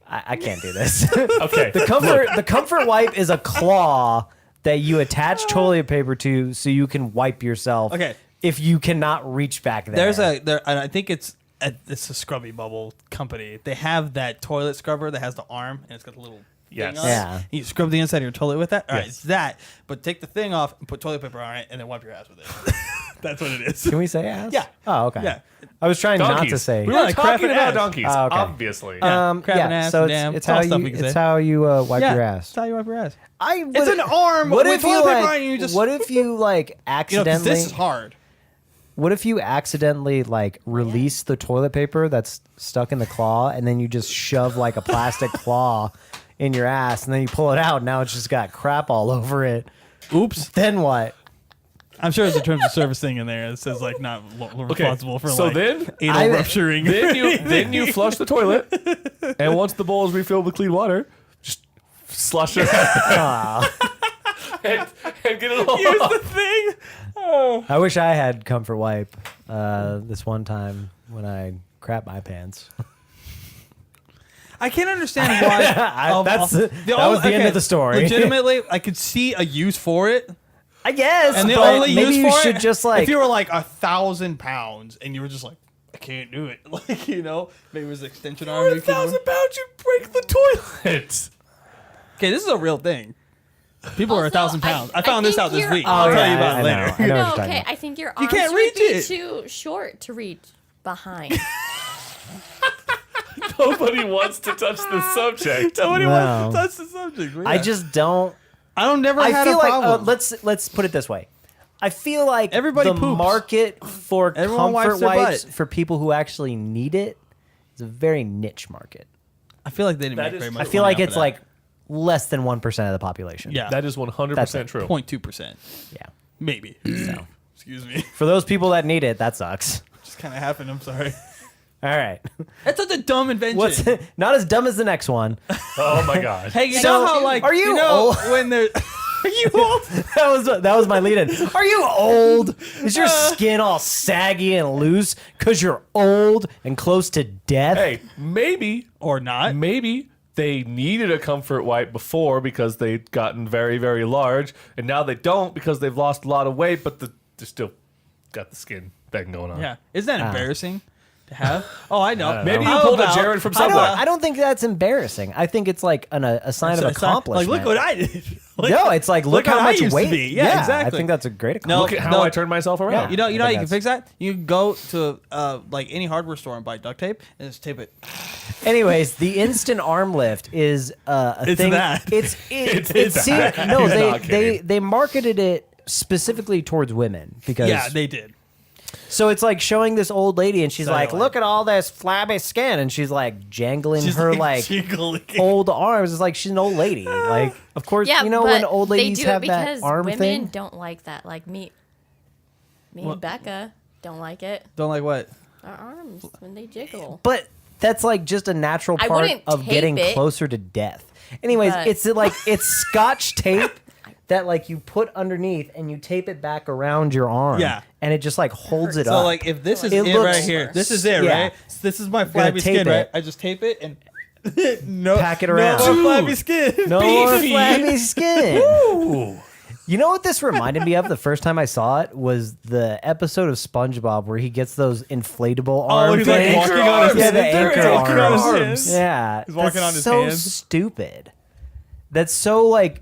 I can't do this.
Okay.
The comfort wipe is a claw that you attach toilet paper to so you can wipe yourself.
Okay.
If you cannot reach back there.
I think it's a Scrubby Bubble company. They have that toilet scrubber that has the arm and it's got the little thing on
Yeah.
it. You scrub the inside of your toilet with that. All right, it's that. But take the thing off and put toilet paper on it and then wipe your ass with it. That's what it is.
Can we say ass?
Yeah.
Oh, okay.
Yeah.
I was trying not to say.
We were
like
talking
crapping
about
ass.
donkeys,
Oh, okay.
obviously.
Crapping ass,
so
damn.
it's
All
how
stuff
you
we can
it's
say.
how you wipe your ass.
That's how you wipe your ass.
It's
It's an arm
What
with
if you
toilet paper
like?
on it and you just
What if you like
'cause
accidentally?
this is hard.
What if you accidentally like release the toilet paper that's stuck in the claw and then you just shove like a plastic claw in your ass and then you pull it out and now it's just got crap all over it.
Oops.
Then what?
I'm sure there's a terms of service thing in there that says like not responsible for
so
like
then
anal rupturing.
then you flush the toilet, and once the bowl is refilled with clean water, just slush it and get it all
Here's
off.
the thing.
I wish I had comfort wipe this one time when I crap my pants.
I can't understand why.
That was the end of the story.
Legitimately, I could see a use for it.
I guess,
And the
but
only
maybe
use
you
for
should
it,
just like
if you were like 1,000 pounds and you were just like, I can't do it. Like, maybe it was an extension arm.
1,000 pounds, you break the toilet.
Okay, this is a real thing. People are
Also,
1,000 pounds. I
I
found this
think
out this
you're
week.
all
I'll tell you
right.
about
I
it later.
know. I know what you're talking
okay,
about.
I think your arms
can't
would
reach
be
it.
too short to reach behind.
Nobody wants to touch the subject.
Nobody
No.
wants to touch the subject.
I just don't.
I don't never
I
had
feel
a
like
problem.
let's put it this way. I feel like
Everybody
the
poops.
market for
Everyone wipes
comfort
their
wipes
butt.
for people who actually need it is a very niche market.
I feel like they didn't
That
make
is
very
true.
much
I feel
money
like
off
it's
of that.
like less than 1% of the population.
Yeah.
That is 100% true.
0.2%.
Yeah.
Maybe.
So
Excuse me.
for those people that need it, that sucks.
Just kind of happened. I'm sorry.
All right.
That's such a dumb invention.
What's not as dumb as the next one?
Oh my god.
Hey, you
So,
know how like
are you
know
old?
when they're are you old?
That was my lead-in. Are you old? Is your skin all saggy and loose because you're old and close to death?
Hey, maybe
Or not?
they needed a comfort wipe before because they'd gotten very, very large, and now they don't because they've lost a lot of weight, but they're still got the skin thing going on.
Yeah. Isn't that embarrassing to have? Oh, I know.
Maybe you
How
pulled a
about-
Jared from
I
Subway.
don't think that's embarrassing. I think it's like a sign of
It's a sign-
accomplishment.
Like, look what I did.
No, it's like look how
what I
much
used to
weight.
be. Yeah, exactly.
I think that's a great
No,
accomplishment.
Look at how
No.
I turned myself around.
You know how you
think
can fix that? You can go to like any hardware store and buy duct tape and just tape it.
Anyways, the instant arm lift is a
It's
thing.
that.
It's
that.
no,
He's
they
not kidding.
they marketed it specifically towards women because
Yeah, they did.
so it's like showing this old lady and she's like,
Cellulite.
look at all this flabby skin, and she's like jangling
She's
her like
jiggling.
old arms. It's like she's an old lady. Like, of course,
Yeah,
you know
but
when old ladies
they do it
have that
because
arm
women
thing.
don't like that. Like me
What?
and Becca don't like it.
Don't like what?
Our arms when they jiggle.
But that's like just a natural
I
part
wouldn't
of
tape
getting
it.
closer to death. Anyways,
But-
it's like it's Scotch tape that like you put underneath and you tape it back around your arm.
Yeah.
And it just like holds it
So
up.
like if this is
It
it,
looks-
right here, this is it,
Yeah.
right? So this is my
gonna
flabby
tape
skin, right?
it.
I just tape it and no
Pack it around.
No more
Dude.
flabby skin.
no more
beefy.
flabby skin.
Ooh.
You know what this reminded me of the first time I saw it was the episode of SpongeBob where he gets those inflatable arm
he's like
things.
walking on his
Yeah, the
hands.
anchor
They're walking on his
arms.
hands.
Yeah,
He's walking
that's
on his
so
hands.
stupid. That's so like.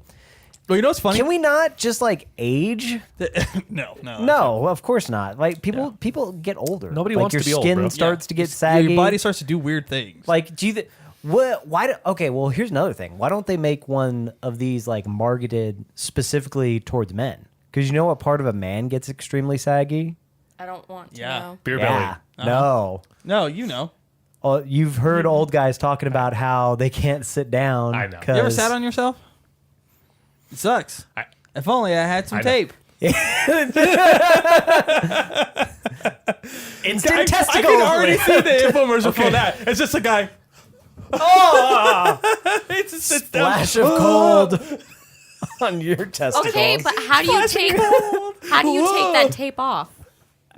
Well, you know what's funny?
Can we not just like age?
no.
No, of course not. Like people get older.
Nobody
like,
wants
your
to be old,
skin
bro.
starts to get
Yeah,
saggy.
your body starts to do weird things.
Like, do you? What? Why? Okay. Well, here's another thing. Why don't they make one of these like marketed specifically towards men? Because you know what part of a man gets extremely saggy?
I don't want to
Yeah.
know.
Beer
Yeah.
belly.
No.
no, you know.
Oh, you've heard old guys talking about how they can't sit down.
I know.
You ever
'cause-
sat on yourself? It sucks. If only I had some
I know.
tape.
It instant testicle.
I can already see the infomercial for that. It's just a guy. It's a
Splash of cold on your testicles.
Okay, but how do you take that tape off?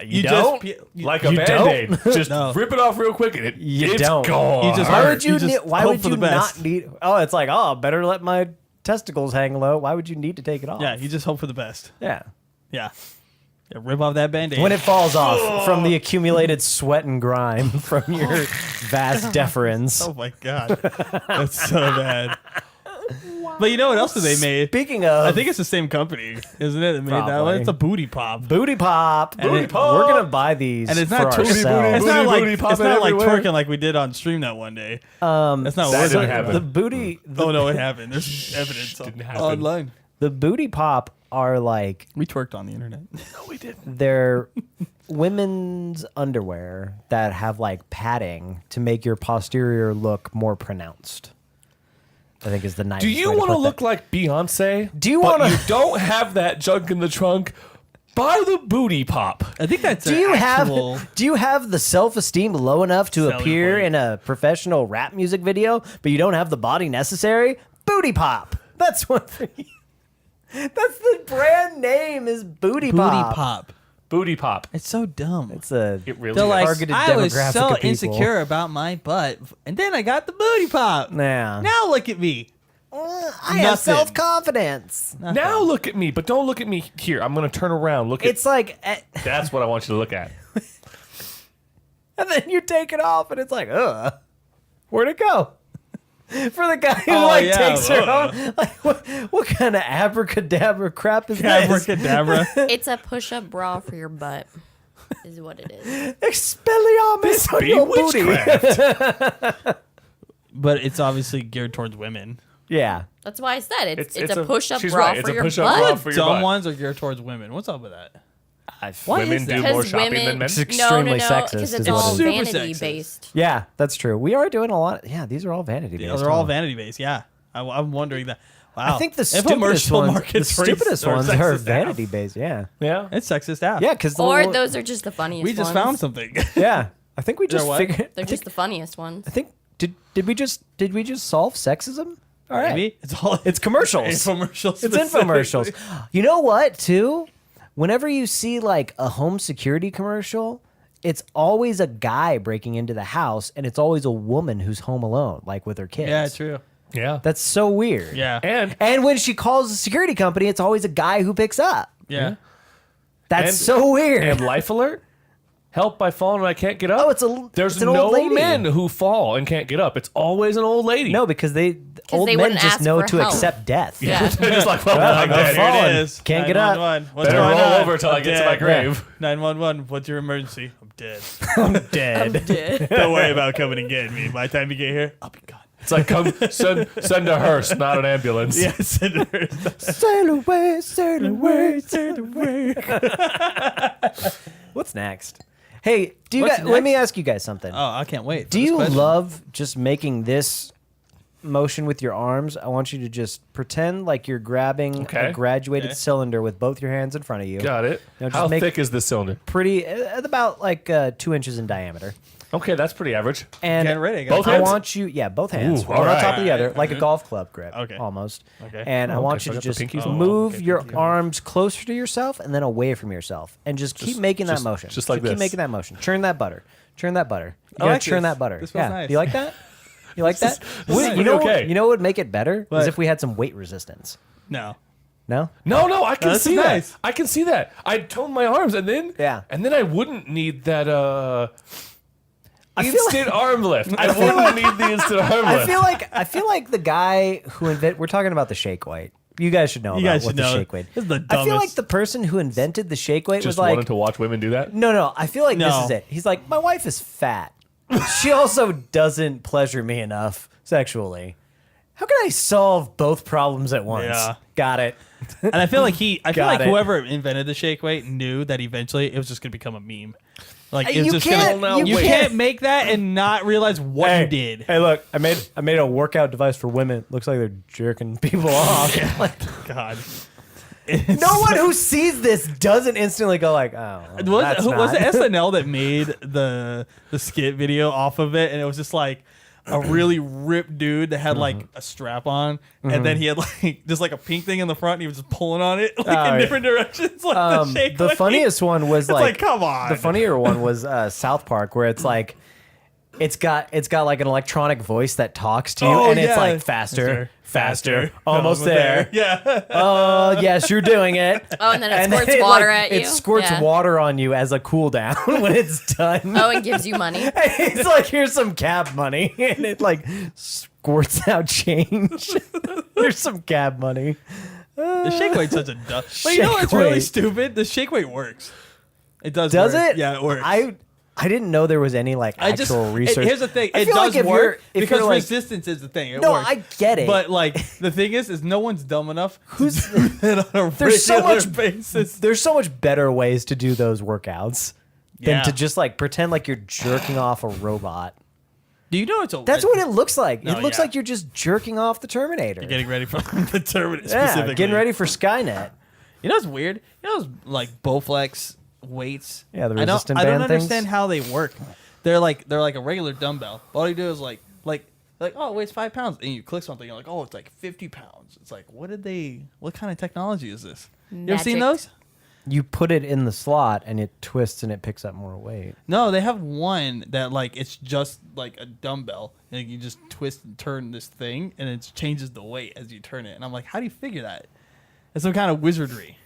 You don't.
Like a
You
Band-Aid.
don't?
Just
No.
rip it off real quick and it's
don't.
gone.
You just
Why
hurt.
would you?
You just
Why
hope
would
for
you
the best.
not need? Oh, it's like, oh, better let my testicles hang low. Why would you need to take it off?
Yeah, you just hope for the best.
Yeah.
Yeah. Rip off that Band-Aid.
When it falls off from the accumulated sweat and grime from your vast deferens.
Oh my god, that's so bad. But you know what else they made?
Speaking of,
I think it's the same company, isn't it? That made that
Probably.
one. It's a booty pop.
Booty Pop.
And it-
We're gonna buy these
And it's
for
not twerking.
ourselves.
It's not like
booty
it's
popping
not like
everywhere.
twerking like we did on stream that one day. That's not what
That
we're
didn't
doing.
happen.
The booty.
Oh no, it happened. There's evidence
Didn't happen.
online.
The Booty Pop are like
We twerked on the internet.
No, we didn't.
they're women's underwear that have like padding to make your posterior look more pronounced. I think is the nice.
Do you want to look like Beyonce?
Do you
but
wanna-
you don't have that junk in the trunk? Buy the Booty Pop.
I think that's
Do you have the self-esteem low enough to
Selling
appear
point.
in a professional rap music video, but you don't have the body necessary? Booty Pop. That's what. That's the brand name is Booty
booty
Pop.
pop?
Booty Pop.
It's so dumb.
It's a
It really
They're
is.
like,
targeted
I was
demographic
so
of people.
insecure about my butt, and then I got the booty pop.
nah.
Now look at me.
I have
Nothing.
self-confidence.
Now look at me, but don't look at me here. I'm going to turn around. Look at.
It's like,
That's what I want you to look at.
and then you take it off, and it's like, where'd it go? For the guy who
Oh, yeah,
takes her own, like what kind of abracadabra crap is this?
Abracadabra.
It's a push-up bra for your butt, is what it is.
Expelliarmus on your booty.
Witchcraft.
But it's obviously geared towards women.
Yeah.
That's why I said it's
It's
a
a-
push-up
she's
bra
right,
for
it's a
your
push-up
butt.
bra
All
for
the
your
dumb
butt.
ones are geared towards women. What's up with that?
Why
Women
is
do
that?
more shopping than men.
It's
No,
extremely sexist
because
is
it's
what
all
it is.
Super
vanity
sexist.
based.
Yeah, that's true. We are doing a lot. Yeah, these are all vanity based.
They're all
huh?
vanity based. Yeah, I'm wondering that. Wow,
I think the stupidest
infomercial
ones,
market's
the stupidest
racist or
ones are
sexist
vanity based. Yeah.
Yeah.
It's sexist app.
Yeah, because
Or those are just the funniest
we just
ones.
found something.
Yeah, I think we just
what?
figured.
They're just the funniest ones.
I think did we just solve sexism? All right.
Maybe
It's commercials.
infomercials.
It's infomercials. You know what, too? Whenever you see like a home security commercial, it's always a guy breaking into the house, and it's always a woman who's home alone, like with her kids.
Yeah, true.
Yeah.
That's so weird.
Yeah,
And when she calls the security company, it's always a guy who picks up.
yeah.
That's
And-
so weird.
And life alert. Help by falling and I can't get up.
Oh,
There's
it's an
no
old lady.
men who fall and can't get up. It's always an old lady.
No, because old
they
men
wouldn't
just
ask
know
for
to
help.
accept death.
Yeah.
They're just like, well, I'm
I'm
dead.
falling.
Here it is.
Can't get up.
911. What's
Better
going
roll
on?
over till I
I'm
get to my
dead.
grave.
911. What's your emergency? I'm dead.
I'm dead.
Don't worry about coming and getting me. By the time you get here, I'll be gone.
It's like, come send a hearse, not an ambulance.
Yes.
Sail away, sail away, sail away. What's next? Hey, do you
What's
guys, let me
next?
ask you guys something.
Oh, I can't wait. for
Do
this
you
question.
love just making this motion with your arms? I want you to just pretend like you're grabbing
Okay.
a graduated
Okay.
cylinder with both your hands in front of you.
Got it.
No, just
How
make-
thick is this cylinder?
Pretty, at about like 2 inches in diameter.
Okay, that's pretty average.
And
Get ready.
Both
I
hands?
want you, both hands,
Ooh,
one
all
on
right.
top of the other,
Alright,
like a
okay.
golf club grip,
Okay.
almost.
Okay.
And I
Okay,
want
so
you
I
to
got the
just
pinkies on?
move
Okay,
your
pinky.
arms closer to yourself and then away from yourself, and just keep making that
just-
motion.
just like
keep
this.
making that motion. Churn that butter. Churn that butter. You
I
gotta
like
churn
this.
that butter.
This feels
yeah.
nice.
Do you like that? You like that?
this is
you
pretty
know,
okay.
you know what would make it better is
What?
if we had some weight resistance.
No.
No?
No, I can
this
see
is
that.
nice.
I can see that. I'd tone my arms and then I wouldn't need that
I feel
instant arm lift. I wouldn't need the instant arm lift.
I feel like the guy who we're talking about the shake weight. You guys should know
You
about
guys
what
should
the
know.
shake weight.
This is the
I feel like
dumbest.
the person who invented the shake weight
just
was like
wanted to watch women do that.
No, I feel like this
No.
is it. He's like, my wife is fat. She also doesn't pleasure me enough sexually. How can I solve both problems at once?
Yeah.
Got it.
And I feel like
Got it.
whoever invented the shake weight knew that eventually it was just gonna become a meme. Like
You
it's just
can't-
gonna
you
you
can't-
can't make that and not realize what you did.
Hey, look, I made a workout device for women. Looks like they're jerking people off. Like,
God.
No one who sees this doesn't instantly go like, "Oh,
was it SNL that made the skit video off of it?" And it was just like a really ripped dude that had like a strap on, and then he had like just like a pink thing in the front, and he was just pulling on it like in different directions. Like
the funniest one was like,
come on.
The funnier one was South Park, where it's like. It's got like an electronic voice that talks to you, and it's like faster, almost there.
Yeah.
Oh yes, you're doing it.
Oh, and then it squirts water at you.
It squirts water on you as a cool down when it's done.
Oh, and gives you money.
It's like, here's some cab money, and it like squirts out change. Here's some cab money.
The shake weight's such a dumb. But you know what's really stupid? The shake weight works. It does.
Does
work.
it?
Yeah, it works.
I didn't know there was any like actual research.
Here's the thing: it
feel
does
like
work
if
because
you're like,
resistance is the thing. It
no,
works.
I get it.
But like the thing is no one's dumb enough to do it on a
there's so
regular
much
basis.
There's so much better ways to do those workouts than to just like pretend like you're jerking off a robot.
Do you know it's a?
That's what it looks like.
No,
It looks like you're just jerking off the Terminator.
You're getting ready for the Terminator
Yeah,
specifically.
getting ready for Skynet.
You know what's weird? You know those like Bowflex weights?
Yeah, the
I
resistant
don't
band things?
understand how they work. They're like a regular dumbbell. All you do is like oh, it weighs 5 pounds, and you click something. You're like, oh, it's like 50 pounds. It's like, what kind of technology is this? You ever seen those?
You put it in the slot and it twists and it picks up more weight.
No, they have one that like it's just like a dumbbell, and you just twist and turn this thing, and it changes the weight as you turn it. And I'm like, how do you figure that? It's some kind of wizardry.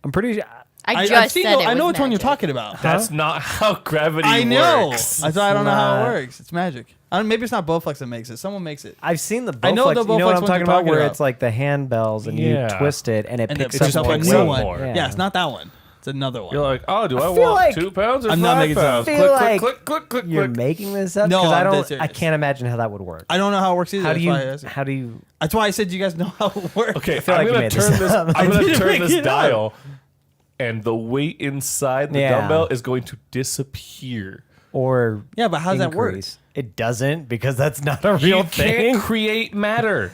I'm pretty sure.
I
know which one you're talking about.
That's not how gravity
I know.
works.
I don't know how it works. It's magic. Maybe it's not Bowflex that makes it. Someone makes it.
I've seen the Bowflex.
I know the
you know what
Bowflex
I'm
ones
talking
you're
about,
talking
where
about.
it's like the handbells and
Yeah.
you twist it and it
And
picks
it's
up
just
more
a
weight.
new one.
more.
Yeah, it's not that one. It's another one.
You're like, oh, do I
feel
want
like
2 pounds or
I'm
5
not making
pounds?
sense.
I feel
Click,
like
click, click, click,
You're
click.
making this up
No,
because
I'm dead serious.
I can't imagine how that would work.
I don't know how it works either.
How do
That's why I asked
you?
That's why I said you guys know how it works.
Okay,
feel
I'm
like you
gonna
made
turn
this
this.
up.
I'm
I
gonna
didn't
turn
make
this
it up.
dial, and the weight inside the
Yeah.
dumbbell is going to disappear.
Or
Yeah, but how does that work?
increase. It doesn't, because that's not a
You
real
can't
thing.
create matter.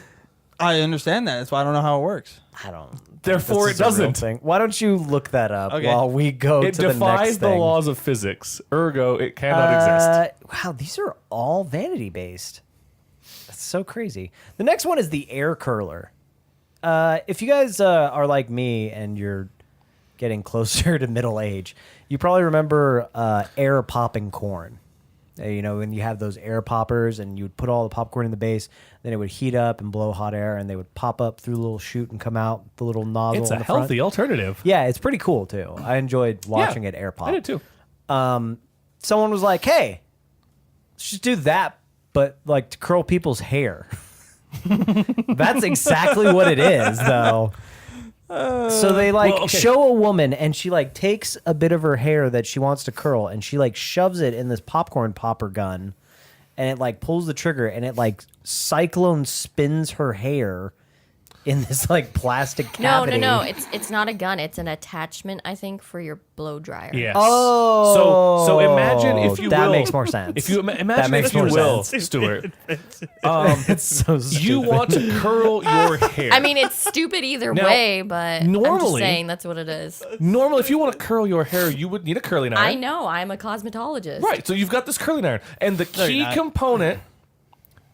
I understand that. That's why I don't know how it works.
I don't.
Therefore, it
This is a real
doesn't.
thing. Why don't you look that up
Okay.
while we go
It
to the next
defies the
thing?
laws of physics. Ergo, it cannot exist.
Wow, these are all vanity based. That's so crazy. The next one is the air curler. If you guys are like me and you're getting closer to middle age, you probably remember air popping corn. You know, when you have those air poppers and you would put all the popcorn in the base, then it would heat up and blow hot air, and they would pop up through the little chute and come out the little nozzle.
It's
in
a
the front.
healthy alternative.
Yeah, it's pretty cool too. I enjoyed watching it air pop.
I did too.
Someone was like, "Hey, let's just do that, but like to curl people's hair." That's exactly what it is, though. So they show a woman, and she like takes a bit of her hair that she wants to curl, and she like shoves it in this popcorn popper gun, and it like pulls the trigger, and it like cyclone spins her hair in this like plastic cavity.
No. It's not a gun. It's an attachment, I think, for your blow dryer.
Yes.
Oh,
So imagine if you
that
will.
makes more sense.
If you imagine
makes
if you
more
will,
sense.
Stuart,
It's so stupid.
you want to curl your hair.
I mean, it's stupid either
Now,
way, but I'm just
normally-
saying that's what it is.
normally, if you want to curl your hair, you would need a curling iron.
I know. I'm a cosmetologist.
Right. So you've got this curling iron, and the
you're
key
not.
component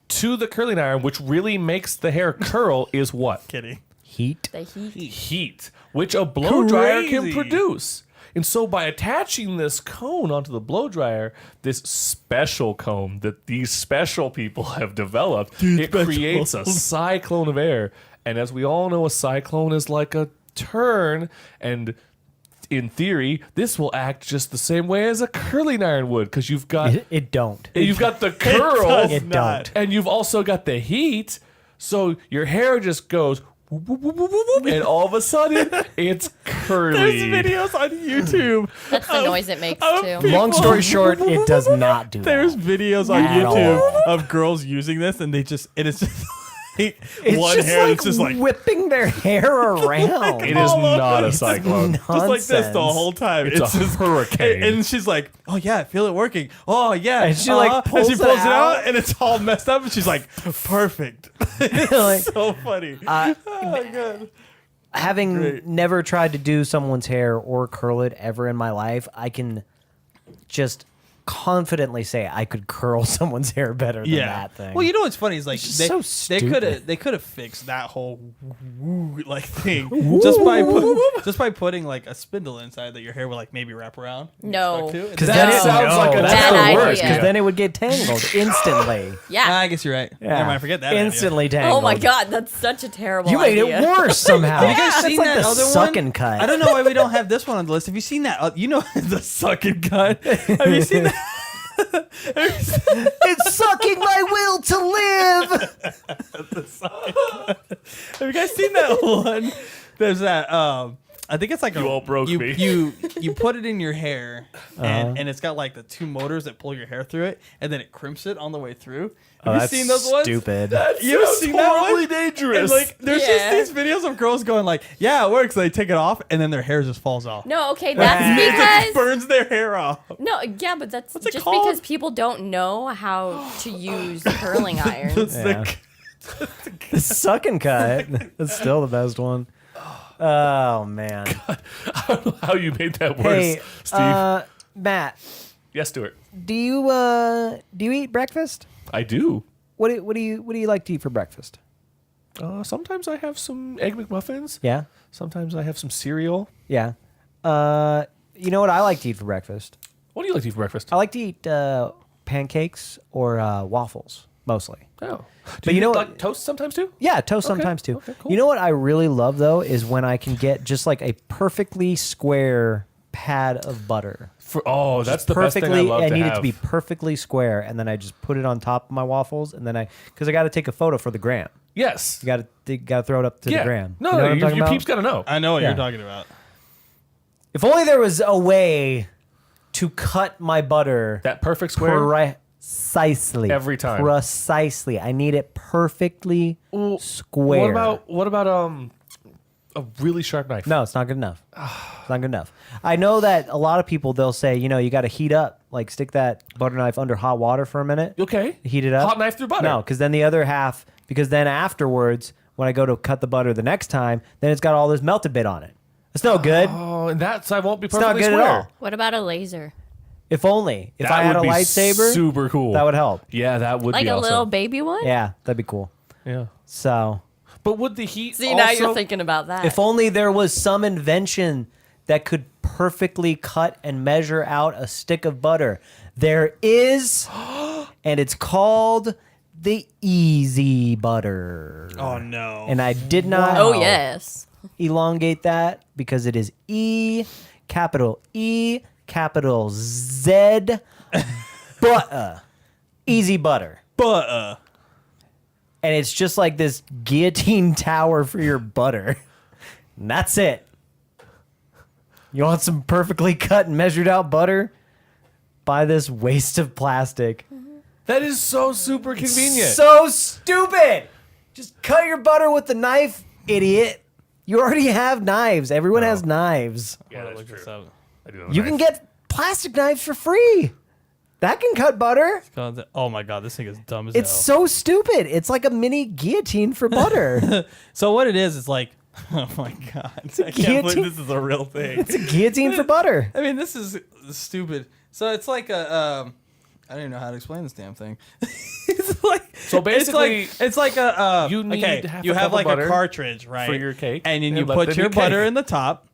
to the curling iron, which really makes the hair curl, is what?
Kidding.
heat.
The heat.
Heat, which a blow dryer can
Crazy.
produce. And so by attaching this cone onto the blow dryer, this special cone that these special people have developed, it creates a cyclone of air. And as we all know, a cyclone is like a turn, and in theory, this will act just the same way as a curling iron would, because you've got
It don't.
you've got the curl,
It don't.
and you've also got the heat, so your hair just goes whoop, whoop, whoop, whoop, whoop, and all of a sudden it's curly.
There's videos on YouTube.
That's the noise it makes,
of
too.
people-
Long story short, it does not do
There's
that.
videos on
At
YouTube
all.
of girls using this, and it's just
It's
one
just
hair.
like
It's just like
whipping their hair around.
It is not a cyclone.
just like this the
Nonsense.
whole time.
It's a
just
hurricane.
And she's like, "Oh yeah, I feel it working. Oh yeah."
And she, like,
and
pulls
she
it
pulls it
out.
out, and it's all messed up. And she's like, "Perfect." It's
Like,
so funny. Oh my god.
having never tried to do someone's hair or curl it ever in my life, I can just confidently say I could curl someone's hair better than that thing.
Well, you know what's funny is like
It's just so
they could have fixed that whole like thing just by putting like a spindle inside that your hair would like maybe wrap around.
No.
Because
That sounds like a
that's
bad
the worst.
idea.
Because then it would get tangled instantly.
Yeah.
I guess you're right.
Yeah.
Never mind, I forget that.
Instantly tangled.
Oh my god, that's such a terrible
You made
idea.
it worse somehow.
Have you guys
That's
seen
like
that
the
other
suck
one?
and cut.
I don't know why we don't have this one on the list. Have you seen that? You know the suck and cut. Have you seen that?
It's sucking my will to live.
Have you guys seen that one? There's that. I think it's like
You all broke
you,
me.
You put it in your hair, and it's got like the two motors that pull your hair through it, and then it crimps it on the way through. Have you seen those ones?
Stupid.
You ever seen that one?
horribly dangerous.
And like, there's
Yeah.
just these videos of girls going like, "Yeah, it works." They take it off, and then their hair just falls off.
No, okay,
It
that's
just
because
burns their hair off.
no, yeah, but that's
What's it
just
called?
because people don't know how to use curling irons.
Yeah. The suck and cut. That's still the best one. Oh man.
I don't know how you made that worse,
Hey,
Steve.
Matt,
Yes, Stuart.
do you eat breakfast?
I do.
What do you like to eat for breakfast?
Sometimes I have some Egg McMuffins.
Yeah.
Sometimes I have some cereal.
Yeah. You know what I like to eat for breakfast?
What do you like to eat for breakfast?
I like to eat pancakes or waffles mostly.
Oh.
But you know what-
like toast sometimes too?
Yeah, toast
Okay,
sometimes too.
okay, cool.
You know what I really love though is when I can get just like a perfectly square pad of butter.
That's the best thing I love to
need
have.
it to be perfectly square, and then I just put it on top of my waffles, and then because I got to take a photo for the gram.
Yes.
You got to throw it up to the gram.
No,
you know what I'm
your
talking about?
peeps got to know.
I know what
Yeah.
you're talking about.
If only there was a way to cut my butter
That perfect square.
precisely
Every time.
Precisely, I need it perfectly square.
What about a really sharp knife?
No, it's not good enough. It's not good enough. I know that a lot of people, they'll say, you got to heat up, like stick that butter knife under hot water for a minute.
Okay.
Heat it up.
Hot knife through butter.
No, because then the other half, because then afterwards, when I go to cut the butter the next time, then it's got all this melted bit on it. It's no good.
Oh, and that side won't be
It's not
perfectly
good
square.
at all.
What about a laser?
If only. If
That
I had a
would be
lightsaber,
super cool.
that would help.
Yeah, that would
Like
be
a
awesome.
little baby one?
Yeah, that'd be cool.
Yeah.
So,
But would the heat
See,
also...
now you're thinking about that.
if only there was some invention that could perfectly cut and measure out a stick of butter. There is, and it's called the Easy Butter.
Oh no.
And I did not
oh, yes.
elongate that because it is capital E, capital Z, butter. Easy Butter.
But
And it's just like this guillotine tower for your butter. And that's it. You want some perfectly cut and measured out butter? Buy this waste of plastic.
That is so super convenient.
So stupid. Just cut your butter with the knife, idiot. You already have knives. Everyone has knives.
yeah, that's true. I do have a
You
knife.
can get plastic knives for free. That can cut butter.
oh my god, this thing is dumb as
It's
hell.
so stupid. It's like a mini guillotine for butter.
So what it is like, oh my god, I can't
guillotine.
believe this is a real thing.
It's a guillotine for butter.
I mean, this is stupid. So it's like a, I don't even know how to explain this damn thing. It's like
So basically,
it's like a
you need
okay,
half
you
a
have
cup of
like a
butter
cartridge, right,
for your cake,
and then
and
you
let
put
them
your
eat
butter
cake.
in the top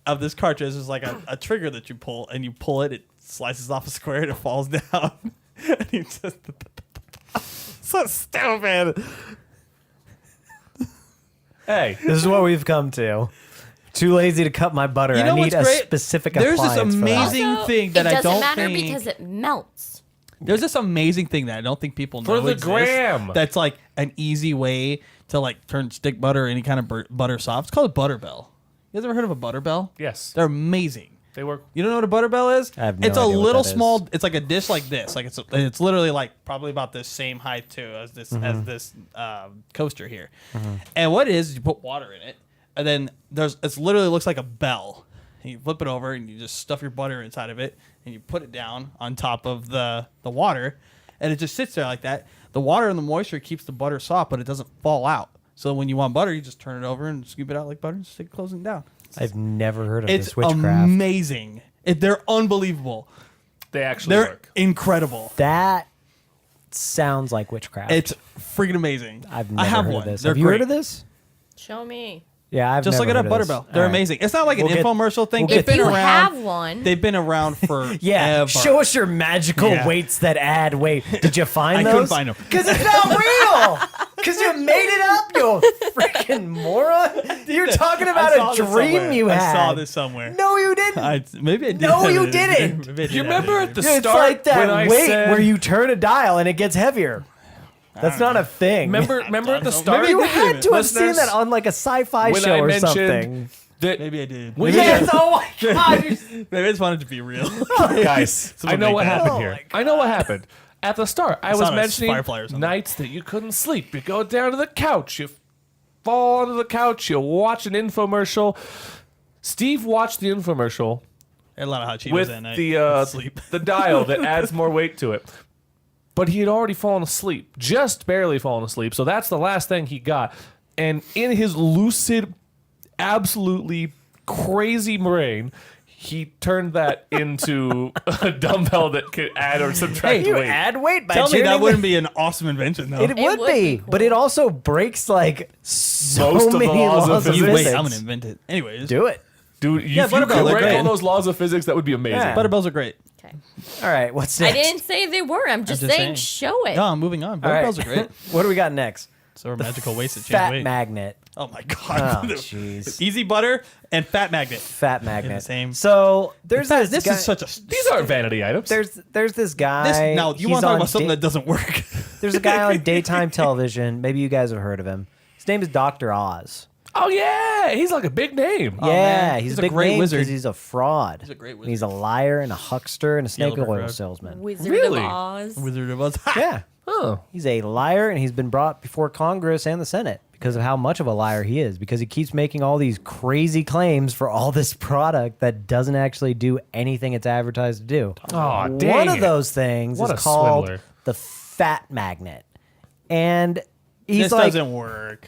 of this cartridge. There's like a trigger that you pull, and you pull it, it slices off a square, and it falls down, and you just so stupid.
Hey,
This is what we've come to. Too lazy to cut my butter.
You know
I need
what's
a
great?
specific
There's this
appliance for that.
amazing
Also,
thing that
it
I
doesn't
don't
matter
think
because it melts.
There's this amazing thing that I don't think people know
For the
exists.
gram.
That's like an easy way to like turn stick butter or any kind of butter soft. It's called a butter bell. You guys ever heard of a butter bell?
yes,
They're amazing.
they work.
You don't know what a butter bell is?
I have no
it's a
idea what
little
that is.
small. It's like a dish like this. Like it's literally like probably about the same height too as this coaster here. And what it is you put water in it, and then it's literally looks like a bell. And you flip it over and you just stuff your butter inside of it, and you put it down on top of the water, and it just sits there like that. The water and the moisture keeps the butter soft, but it doesn't fall out. So when you want butter, you just turn it over and scoop it out like butter and stick closing down.
I've never heard of
It's
this witchcraft.
amazing. They're unbelievable.
They actually
They're
work.
incredible.
That sounds like witchcraft.
It's freaking amazing.
I've
I
never
have
heard
one.
of this.
They're
Have you
great.
heard of this?
Show me.
Yeah, I've
Just
never
look it up,
heard of this.
Butterbell. They're
All right.
amazing. It's not like an
We'll get-
infomercial thing.
we'll
They've
get-
If
been
you
around.
have one,
They've been around for
Yeah, show us your magical
Yeah.
weights that add weight. Did you find
I
those?
couldn't find 'em.
Because it's not real. Because you made it up, you freaking moron. You're talking about a dream you had.
I saw this somewhere.
No, you didn't.
Maybe I did.
No, you didn't.
Maybe I did.
You remember at the
It's
start
like that
when I
weight
said,
where you turn a dial and it gets heavier. That's not a thing.
remember at the start,
you had to have seen
listeners,
that on like a sci-fi
when
show
I
or
mentioned
something.
that
Maybe I did.
Well,
Maybe,
Yes, oh my god.
maybe I just wanted it to be real.
guys, I know
make
what
that
happened
up.
here.
Oh my
I know what happened. At the start, I was
on a
mentioning
Firefly or something.
nights that you couldn't sleep. You go down to the couch, you fall onto the couch, you watch an infomercial. Steve watched the infomercial
Had a lot of hot Cheetos
with
that night.
the
Sleep.
the dial that adds more weight to it. But he had already fallen asleep, just barely fallen asleep. So that's the last thing he got. And in his lucid, absolutely crazy brain, he turned that into a dumbbell that could add or subtract
You
weight.
add weight by
Tell me
tuning
that
the-
wouldn't be an awesome invention, though.
It would
would
be,
be cool.
but it also breaks like so
Most of the
many
laws of
laws of
physics.
Wait,
physics.
I'm gonna invent it. Anyways,
Do it.
Dude,
Yeah,
if you
Butterbell,
could
they're
break
great.
all those laws of physics, that would be amazing.
Yeah.
Butterbells are great.
okay.
All right, what's
I
next?
didn't say they were. I'm just
just
saying,
saying.
show it.
No, I'm moving on.
All right.
Butterbells are great.
What do we got next?
So are magical ways to change
Fat
weight.
magnet.
Oh my
Oh,
god.
jeez.
Easy butter and fat magnet.
Fat magnet.
same.
So there's
This,
this guy.
is such a.
These aren't vanity items.
There's this guy.
This, now you
he's
want to talk
on
about something
da-
that doesn't work?
There's a guy on daytime television. Maybe you guys have heard of him. His name is Dr. Oz.
Oh, yeah. He's like a big name.
Yeah,
man.
he's
He's
a
a
big
great
name
wizard.
'cause he's a fraud.
He's a great
And he's a
wizard.
liar and a huckster and a snake
Yellow
oil
brick road.
salesman.
Wizard
Really?
of Oz.
Wizard of Oz.
Yeah.
Oh.
He's a liar, and he's been brought before Congress and the Senate because of how much of a liar he is, because he keeps making all these crazy claims for all this product that doesn't actually do anything it's advertised to do.
Aw,
One
dang
of
it.
those things
What
is
a
called
swindler.
the fat magnet. And he's
This
like,
doesn't work.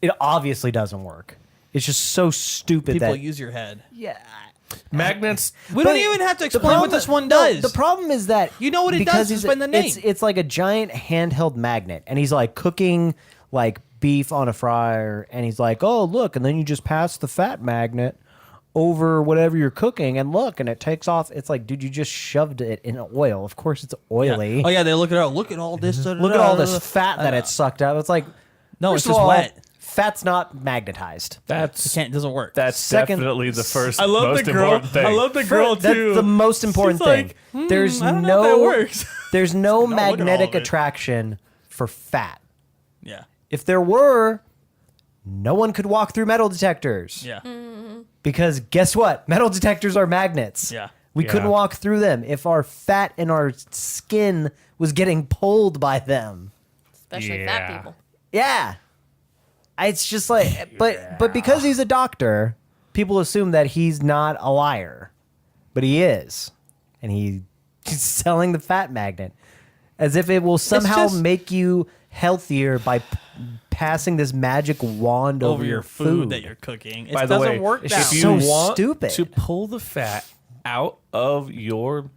it obviously doesn't work. It's just so stupid
People
that
use your head.
yeah.
Magnets.
We
But
don't even have to
the
explain
problem-
what this one
no,
does.
the problem is that
You know what it
because
does, just
he's-
by the name.
It's like a giant handheld magnet, and he's like cooking like beef on a fryer, and he's like, "Oh, look!" And then you just pass the fat magnet over whatever you're cooking, and look, and it takes off. It's like, dude, you just shoved it in oil. Of course, it's oily.
Oh yeah, they look it up. Look at all this.
Look at all this fat that it's sucked out. It's like,
No,
first
it's just
of all,
wet.
Fat's not magnetized.
It
That's
can't. Doesn't work.
that's
Second-
definitely the first
I love
most
the girl.
important thing.
I love the girl
That's
too.
the most important
She's
thing.
like,
There's
I don't
no
know if that works.
there's no
look at all
magnetic
of it.
attraction for fat.
Yeah.
If there were, no one could walk through metal detectors.
Yeah.
Because guess what? Metal detectors are magnets.
Yeah.
We couldn't
Yeah.
walk through them if our fat in our skin was getting pulled by them.
Especially
Yeah.
fat people.
Yeah. It's just like but because he's a doctor, people assume that he's not a liar. But he is. And he's selling the fat magnet as if it will somehow
just-
make you healthier by passing this magic wand over your food
that you're cooking. It
By the
doesn't
way,
work
It's
that
if
way.
you
so
want
stupid.
to pull the fat out of your,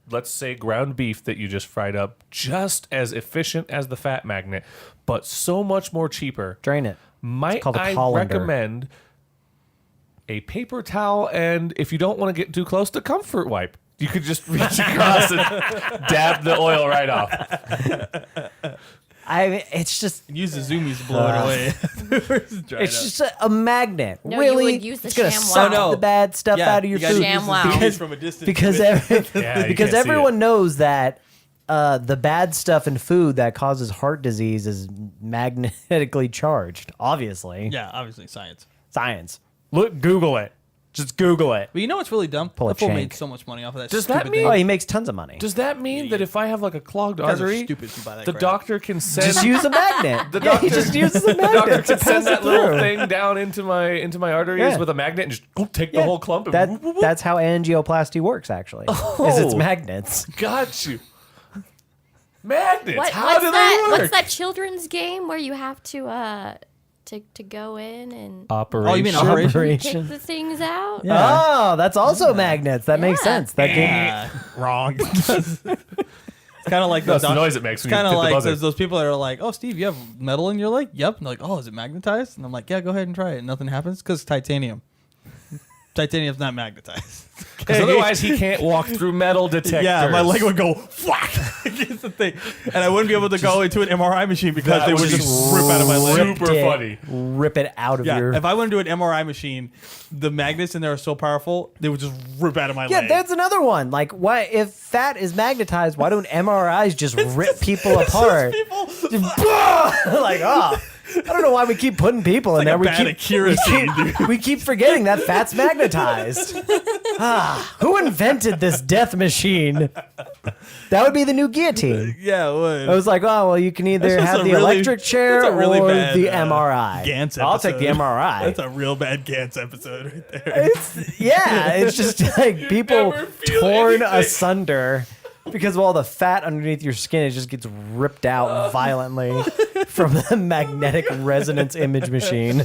let's say, ground beef that you just fried up, just as efficient as the fat magnet, but so much more cheaper,
Drain it.
might
called a
I
colander.
recommend a paper towel, and if you don't want to get too close, the comfort wipe. You could just reach across and dab the oil right off.
I mean, it's just
Use the zoomies to blow it away.
it's just a magnet.
No, you
really,
would use the
it's gonna
ShamWow.
suck
Oh, no.
the bad stuff
Yeah,
out of your
you gotta
food.
use the
ShamWow.
zoomies
Because,
from a distance.
because,
Yeah, you
because
can't see
everyone
it.
knows that the bad stuff in food that causes heart disease is magnetically charged. Obviously,
yeah, obviously science.
science. Look, Google it. Just Google it.
But you know what's really dumb?
Pull a
Fool
chank.
made so much money off of that.
Does that
stupid
mean-
thing.
Oh, he makes tons of money.
Does that mean that if I have like a clogged
guys are
artery,
stupid if you buy that
the
crap.
doctor can send
Just use a magnet.
The
Yeah, he
doctor-
just uses a
the doctor
magnet to
can send
pass
that
it
little
through.
thing down into my arteries
Yeah.
with a magnet and just take the
Yeah,
whole clump. And whoop, whoop, whoop.
that's how angioplasty works. Actually, is it's
Oh.
magnets.
Got you. Magnets.
What,
How
what's
do
that?
they work?
What's that children's game where you have to to go in and
Operation.
Oh, you mean
pick
Operation.
the things out.
Yeah.
Oh, that's also magnets. That makes
Yeah.
sense. That game.
Wrong. It's kind of like
That's the noise it makes when you
kind of
hit the
like
buzzer.
those people that are like, "Oh, Steve, you have metal in your leg?" Yep. And they're like, "Oh, is it magnetized?" And I'm like, "Yeah, go ahead and try it." And nothing happens because titanium. Titanium's not magnetized.
Because otherwise he can't walk through metal detectors.
Yeah, my leg would go whack against the thing, and I wouldn't be able to go into an MRI machine because they would just rip out of my leg.
Super funny.
Rip it out of
Yeah,
your.
if I went to an MRI machine, the magnets in there are so powerful they would just rip out of my
Yeah,
leg.
that's another one. Like, why if fat is magnetized, why don't MRIs just rip people apart?
People,
Like, oh, I don't know why we keep putting people in there.
a bad accuracy,
we keep forgetting that fat's magnetized. Who invented this death machine? That would be the new guillotine.
yeah, it would.
I was like, oh, well, you can either
That's just
have
a
the
really-
electric chair
that's a really
or
bad,
the MRI.
Gantz
I'll take the
episode.
MRI.
That's a real bad Gantz episode right there.
It's just like people
never feel
torn
anything.
asunder because of all the fat underneath your skin. It just gets ripped out violently from the magnetic resonance image machine.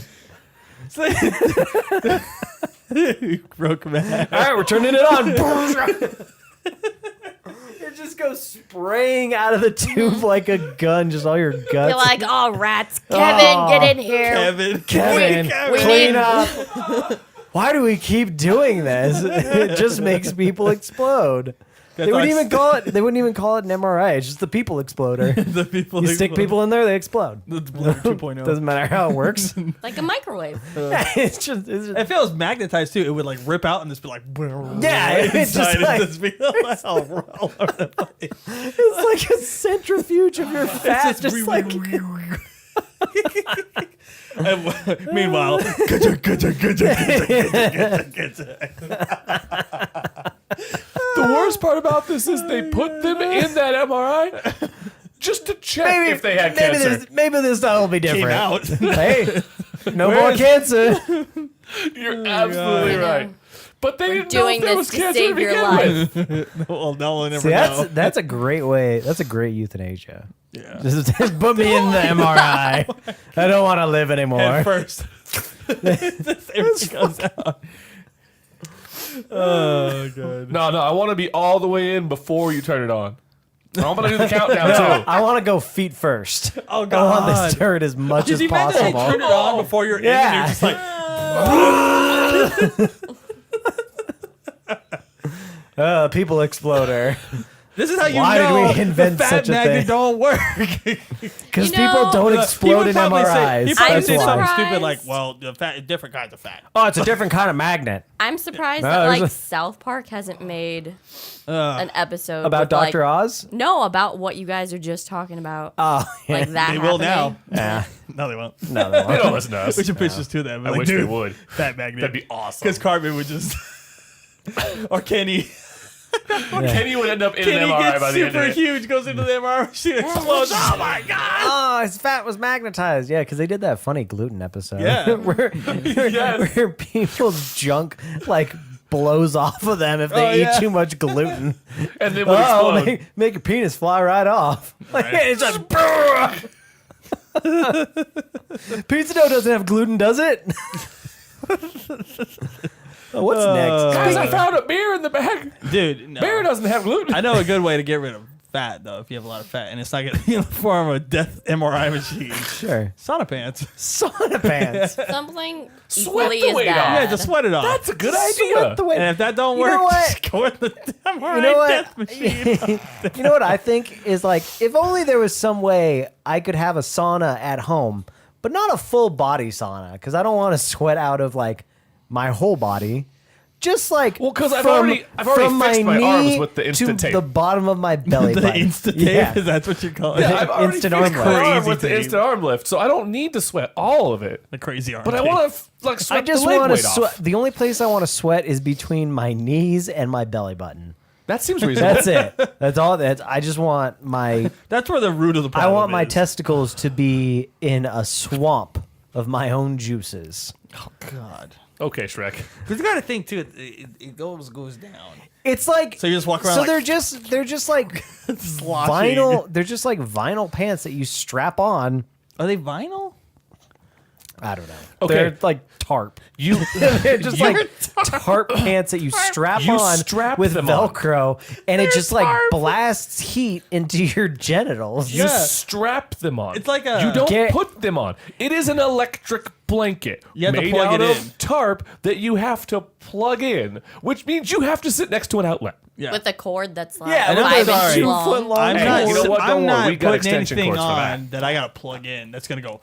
Broke man.
All right, we're turning it on. It just goes spraying out of the tube like a gun, just all your guts.
You're like, oh, rats. Kevin, get in here.
Kevin,
we
clean
need-
up. Why do we keep doing this? It just makes people explode. They wouldn't even call it. They wouldn't even call it an MRI. It's just the people exploder.
The people.
You stick people in there, they explode.
The Blur 2.0.
Doesn't matter how it works.
Like a microwave.
It's just
If it was magnetized too, it would like rip out and just be like,
Yeah, it's just
inside
like-
and just be like, all over the place.
it's like a centrifuge of your fat.
It's
Just like
And meanwhile,
The worst part about this is they put them in that MRI just to check if they had cancer.
Maybe this time will be
came
different.
out.
Hey, no more cancer.
You're absolutely
I know.
right. But they didn't know
Doing
if there
this
was
to
cancer
save
to
your
begin
life.
with.
Well, no one ever
See,
know.
that's a great way. That's a great euthanasia.
Yeah.
Just put me in the MRI. I don't want to live anymore.
At first, everything goes out. Oh god.
No, I want to be all the way in before you turn it on. I'm going to do the countdown too.
I want to go feet first.
Oh
I want
god.
this turd as much
Did
as
you imagine they
possible.
turn it on before you're in and you're just like,
People exploder.
this is how you
Why did
know
we invent
the fat
such a
magnet
thing?
don't work.
Because
You know-
people don't
He
explode
would
in
probably
MRIs.
He probably
That's
say
why.
something
Surprised.
stupid like, well, the fat, different kinds of fat.
Oh, it's a different kind of magnet.
I'm surprised
No,
that
there's
like
a-
South Park hasn't made an episode
About
with, like-
Dr. Oz?
No, about what you guys are just talking about.
Oh, yeah.
Like that.
They will
happening.
now.
Yeah.
No, they won't.
No, they
They
won't.
don't listen to us.
We should pitch this to them.
I
Like,
wish they
dude,
would.
Fat magnet.
That'd be awesome.
Because Cartman would just, or Kenny.
Kenny would end up in
Kenny
an MRI
gets
by the end
super
of it.
huge, goes into the MRI machine, explodes. Oh my god!
Oh, his fat was magnetized. Yeah, because they did that funny gluten episode.
Yeah.
where people's junk like blows off of them if they eat too much gluten.
And then would
Oh,
explode.
make your penis fly right off. Like, it's just pizza dough doesn't have gluten, does it? What's next?
Guys, I found a beer in the bag.
Dude, no.
Beer doesn't have gluten.
I know a good way to get rid of fat though. If you have a lot of fat, and it's not going to be in the form of a death MRI machine.
Sure.
Sauna pants.
Sauna pants.
Something
Sweat
equally
the
as
weight off.
bad.
Yeah, just sweat it off.
That's a good
Sweat
idea.
the way-
and if that don't
You
work,
know what?
just go in the MRI
You know what?
death machine.
You know what I think is like, if only there was some way I could have a sauna at home, but not a full body sauna, because I don't want to sweat out of like my whole body. Just like
Well, 'cause I've
from-
already
from
fixed my arms
knee
with the
to
instant tape.
the bottom of my belly
The
button.
instant tape,
Yeah.
is that what you call it?
Yeah, I've already
Instant
fixed
arm
my
lift.
arm with the
Crazy
instant arm lift, so I don't need to sweat all of it.
The crazy arm.
But I
tape.
want to like
I
sweat
just
the leg
want to
weight
sweat.
off.
The only place I want to sweat is between my knees and my belly button.
That seems reasonable.
That's it. That's all. I just want my.
That's where the root of the
I
problem
want my
is.
testicles to be in a swamp of my own juices.
Oh God.
Okay, Shrek.
Because you got to think too. It goes down.
It's like
So you just walk around.
so
like,
they're just like
sloshing.
vinyl. They're just like vinyl pants that you strap on.
Are they vinyl?
I don't know.
Okay.
They're like tarp. They're just like tarp pants that you strap with
them
Velcro, and it just like blasts heat into your genitals.
You strap them on.
It's like a-
You don't put them on. It is an electric blanket
You have to
made
plug
out
it
of
in.
tarp that you have to plug in, which means you have to sit next to an outlet.
Yeah.
With a cord that's like
Yeah,
5
sorry.
inches
2
long.
foot long.
I'm
Hey,
not,
you know what? Don't
I'm
worry,
not
we got
putting
extension
anything
cords for that.
on that I gotta plug in. That's gonna go.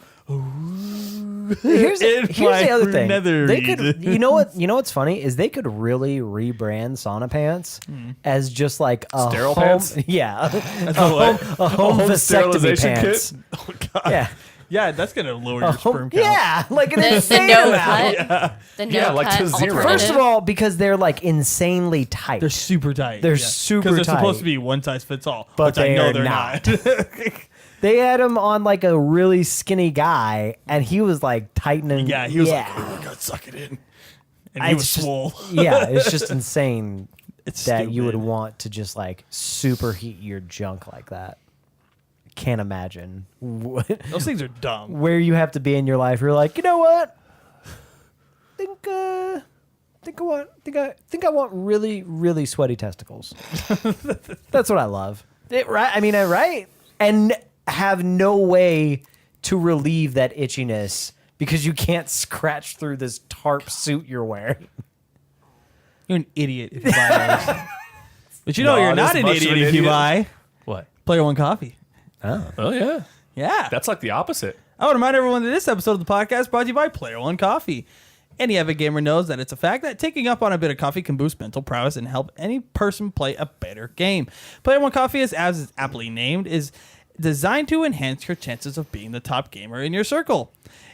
Here's
In
the
my
other thing.
nether
They could,
region.
you know what's funny is they could really rebrand sauna pants as just like a
Sterile
home,
pants?
yeah,
That's a what?
a home vasectomy
sterilization
pants.
kit?
Oh god.
Yeah,
Yeah, that's gonna lower
a
your
home,
sperm count.
Oh,
yeah, like an
The
insane
no
amount.
cut. The no
Yeah, like
cut
to zero.
alternative.
First of all, because they're like insanely tight.
They're super tight.
They're super
Because they're
tight.
supposed to be one size fits all,
But
which I know
they're
they're
not.
not.
They had him on like a really skinny guy, and he was like tightening.
yeah, he was like, "Oh god, suck it in," and he was
It's just-
swole.
Yeah, it's just insane
It's
that you would
stupid.
want to just like superheat your junk like that. Can't imagine
Those things are dumb.
where you have to be in your life. You're like, you know what? Think I want really, really sweaty testicles. That's what I love. Right? I mean, right? And have no way to relieve that itchiness because you can't scratch through this tarp suit you're wearing.
You're an idiot if you buy those. But you know
Not
you're not
as
an
much of
idiot
an
if you
idiot.
buy
What?
Player One Coffee.
Oh, yeah.
Yeah.
That's like the opposite.
I want to remind everyone that this episode of the podcast brought to you by Player One Coffee. Any avid gamer knows that it's a fact that taking up on a bit of coffee can boost mental prowess and help any person play a better game. Player One Coffee, as it's aptly named, is designed to enhance your chances of being the top gamer in your circle.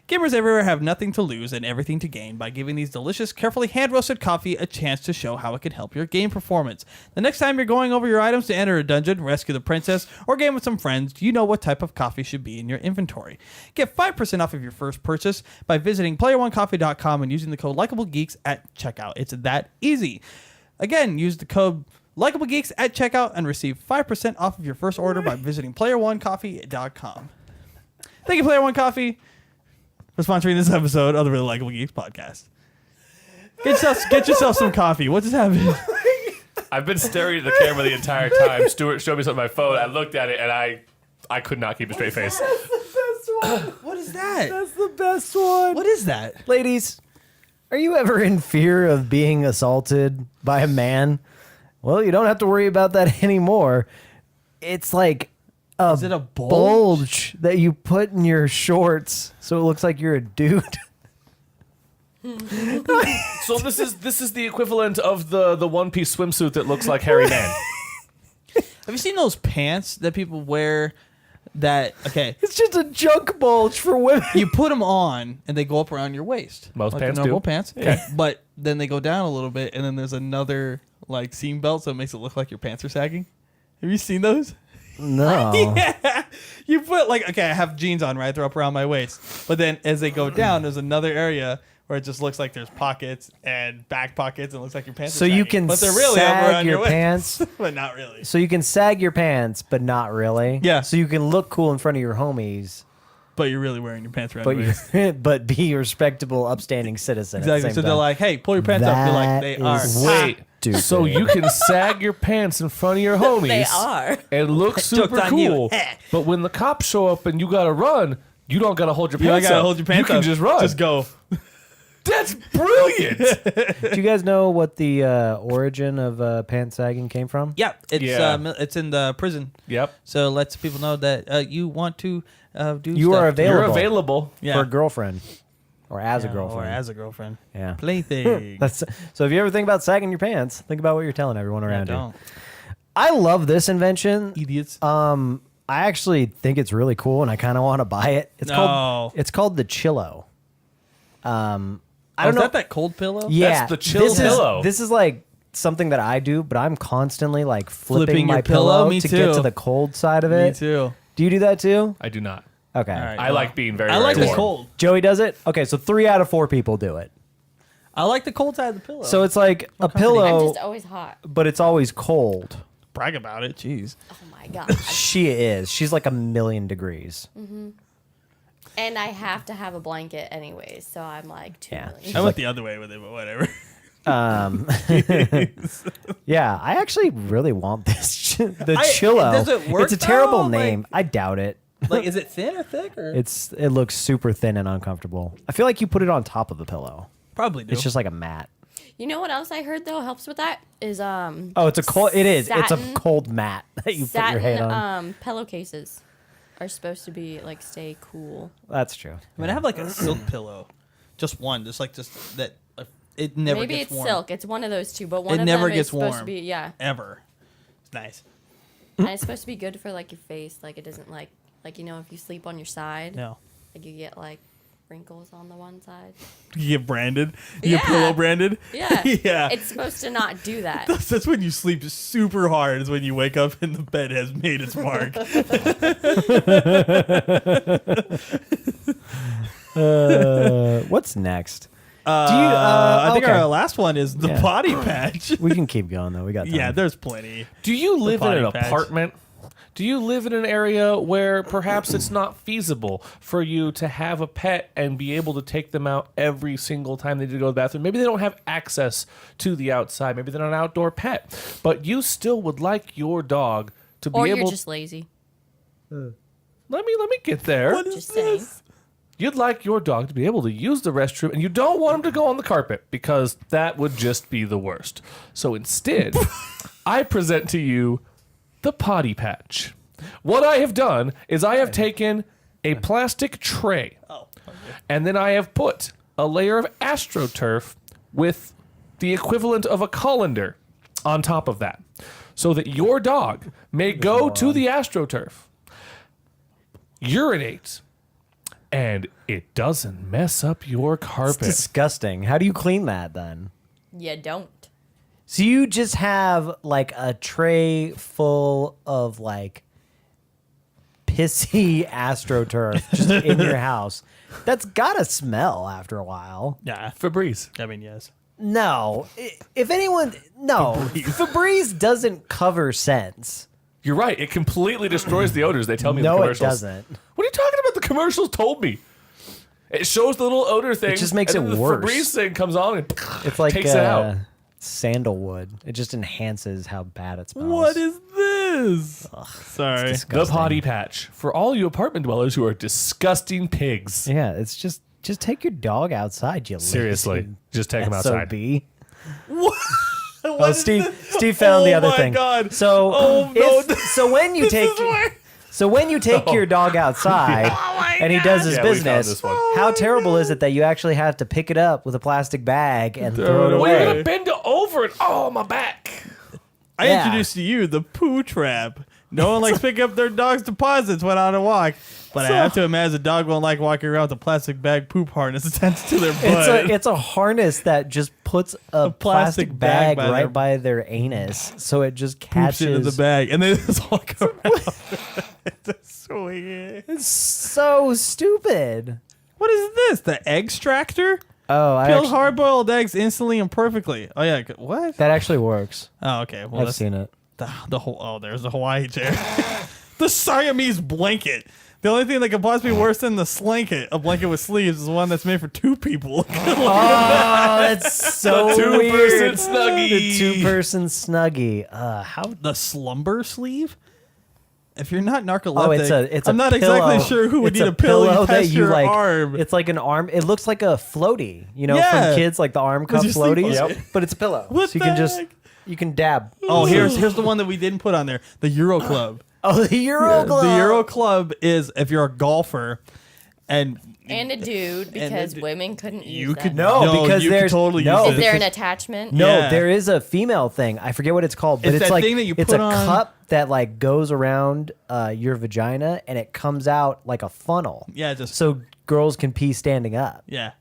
Gamers everywhere have nothing to lose and everything to gain by giving these delicious, carefully hand-roasted coffee a chance to show how it can help your game performance. The next time you're going over your items to enter a dungeon, rescue the princess, or game with some friends, you know what type of coffee should be in your inventory. Get 5% off of your first purchase by visiting playeronecoffee.com and using the code LikableGeeks at checkout. It's that easy. Again, use the code LikableGeeks at checkout and receive 5% off of your first order by visiting playeronecoffee.com. Thank you, Player One Coffee, for sponsoring this episode of the Really Likable Geeks podcast. Get yourself some coffee. What just happened?
I've been staring at the camera the entire time. Stuart showed me something on my phone. I looked at it, and I could not keep a straight face.
What is that?
That's the best one.
What is that?
Ladies, are you ever in fear of being assaulted by a man? Well, you don't have to worry about that anymore. It's like
Is it a
bulge that you put in your shorts so it looks like you're a dude.
So this is the equivalent of the one-piece swimsuit that looks like hairy man.
Have you seen those pants that people wear that, okay,
It's just a junk bulge for women.
you put them on and they go up around your waist.
Most
like
pants
the normal
do.
pants. Okay. But then they go down a little bit and then there's another like seam belt so it makes it look like your pants are sagging. Have you seen those?
No.
Yeah. You put like, okay, I have jeans on, right? They're up around my waist. But then as they go down, there's another area where it just looks like there's pockets and back pockets and it looks like your pants
So
are
you
sagging.
can
But they're really up
sag
around
your
waist.
pants.
But not really.
So you can sag your pants, but not really.
Yeah.
So you can look cool in front of your homies,
But you're really wearing your pants around
but
your waist.
you but be a respectable, upstanding citizen. At the
Exactly.
same
So they're
time.
like, hey, pull your pants up. You're like, they
That
are.
is-
Wait,
Stupid.
so you can sag your pants in front of your homies.
They are.
And look super
on you.
cool. But when the cops show up and you gotta run, you don't gotta hold your
You don't
pants
gotta
up.
hold your pants
You
up.
can just run.
Just go.
That's brilliant.
Do you guys know what the origin of pants sagging came from?
Yeah, it's
Yeah.
it's in the prison.
Yep.
So it lets people know that you want to do.
You
stuff.
are available.
You're available.
Yeah.
for a girlfriend or as a
Yeah,
girlfriend.
or as a girlfriend.
yeah.
Plaything.
That's so. If you ever think about sagging your pants, think about what you're telling everyone
Yeah,
around you.
don't.
I love this invention.
Idiots.
I actually think it's really cool, and I kind of want to buy it. It's called the Chillo. I don't
is
know.
that cold pillow?
Yeah,
the chill pillow.
This is like something that I do, but I'm constantly like flipping
Flipping
my
your pillow? Me
to
too.
get to the cold side of
Me
it.
too.
Do you do that too?
I do not.
Okay.
All right.
I like being very,
I like
very
the
warm.
cold.
Joey does it? Okay, so 3 out of 4 people do it.
I like the cold side of the pillow.
So it's like a
company.
I'm
pillow,
just always hot.
but it's always cold.
brag about it. Jeez.
Oh my god.
She is. She's like 1,000,000 degrees.
And I have to have a blanket anyways, so I'm like 2 million.
I went the other way with it, but whatever.
Yeah, I actually really want this. The Chillo.
Does it work,
It's a terrible
though?
name. I doubt it.
Like, is it thin or thick? Or?
It looks super thin and uncomfortable. I feel like you put it on top of the pillow.
Probably do.
It's just like a mat.
You know what else I heard though helps with that is
Oh, it's a cold. It is. It's a
satin-
cold mat that you put your head on.
Pillowcases are supposed to be like stay cool.
That's true.
I mean, I have like a silk pillow, just one, just that. It never
Maybe
gets
it's
warm.
silk. It's one of those two, but one
It
of
never
them
gets
is supposed
warm.
to be
Ever. It's nice.
and it's supposed to be good for like your face. Like it doesn't like if you sleep on your side,
No.
like you get like wrinkles on the one side.
You get branded. You
Yeah.
get pillow branded.
Yeah,
Yeah.
It's supposed to not do that.
That's when you sleep super hard. Is when you wake up and the bed has made its mark.
What's next?
I think
okay.
our last one is the
Yeah.
body patch.
We can keep going though. We got time.
Yeah, there's plenty.
Do you live in an
potty patch.
apartment? Do you live in an area where perhaps it's not feasible for you to have a pet and be able to take them out every single time they need to go to the bathroom? Maybe they don't have access to the outside. Maybe they're not an outdoor pet, but you still would like your dog to be
Or
able.
you're just lazy.
Let me get there.
What is
Just saying.
You'd like your dog to be able to use the restroom, and you don't want him to go on the carpet because that would just be the worst. So instead, I present to you the potty patch. What I have done is I have taken a plastic tray, and then I have put a layer of AstroTurf with the equivalent of a colander on top of that, so that your dog may go to the AstroTurf, urinate, and it doesn't mess up your
It's
carpet.
disgusting. How do you clean that then?
You don't.
So you just have like a tray full of like pissy AstroTurf just in your house. That's gotta smell after a while.
Yeah.
Febreze.
I mean, yes.
No, if anyone, no, Febreze doesn't cover scents.
You're right. It completely destroys the odors. They tell me in the
No, it
commercials.
doesn't.
What are you talking about? The commercials told me. It shows the little odor thing.
It just makes
and
it
then the
worse.
Febreze thing comes on and
It's like
takes it out.
sandalwood. It just enhances how bad it smells.
What is this? Sorry.
The potty patch for all you apartment dwellers who are disgusting pigs.
Yeah, it's just take your dog outside. You
Seriously,
lazy
just take them outside.
SOB.
What?
Oh, Steve found the other thing.
Oh my God.
So,
Oh, no.
so when you take your dog outside and he does his
Yeah, we found
business,
this one.
how terrible is it that you actually have to pick it up with a plastic bag and throw it
it
Well,
away?
you're gonna bend over it. Oh, my back.
I
Yeah.
introduced to you the poo trap. No one likes picking up their dog's deposits when on a walk. But I have to imagine a dog won't like walking around with a plastic bag poop harness attached to their butt.
It's a harness that just puts a plastic bag
by
right
their-
by their anus, so it just
Poops
catches.
into the bag, and they just walk around. It's so weird.
It's so stupid.
What is this? The egg extractor?
Oh,
Peels hard-boiled eggs instantly and perfectly. Oh yeah, what?
that actually works.
Oh okay. Well,
I've
that's
seen it.
the whole. Oh, there's the Hawaii chair. The Siamese blanket. The only thing that could possibly be worse than the slanket, a blanket with sleeves, is one that's made for two people.
Oh, that's so
two-person
weird.
snuggie.
The two-person snuggie. How?
The slumber sleeve. If you're not narcoleptic,
Oh, it's a
I'm not
pillow.
exactly sure who would
It's
need
a
a pillow
pillow
you
that
attach
you
your
like.
arm.
It's like an arm. It looks like a floaty, you know,
Yeah.
from kids, like the arm cuff
you sleep on
floaties.
it.
But it's a pillow,
What
so you
the
can just
heck?
you can dab.
Oh, here's the one that we didn't put on there. The Euro Club.
Oh, the Euro Club.
The Euro Club is if you're a golfer and
And a dude, because
dude.
women couldn't use
you
that.
could
No, because
you could
there's-
totally
no,
use
Is
it.
there an attachment?
No,
Yeah.
there is a female thing. I forget what it's called, but
It's
it's
that
like
thing that you
it's
put
a
on-
cup that like goes around your vagina and it comes out like a funnel.
Yeah, just
So girls can pee standing up.
yeah.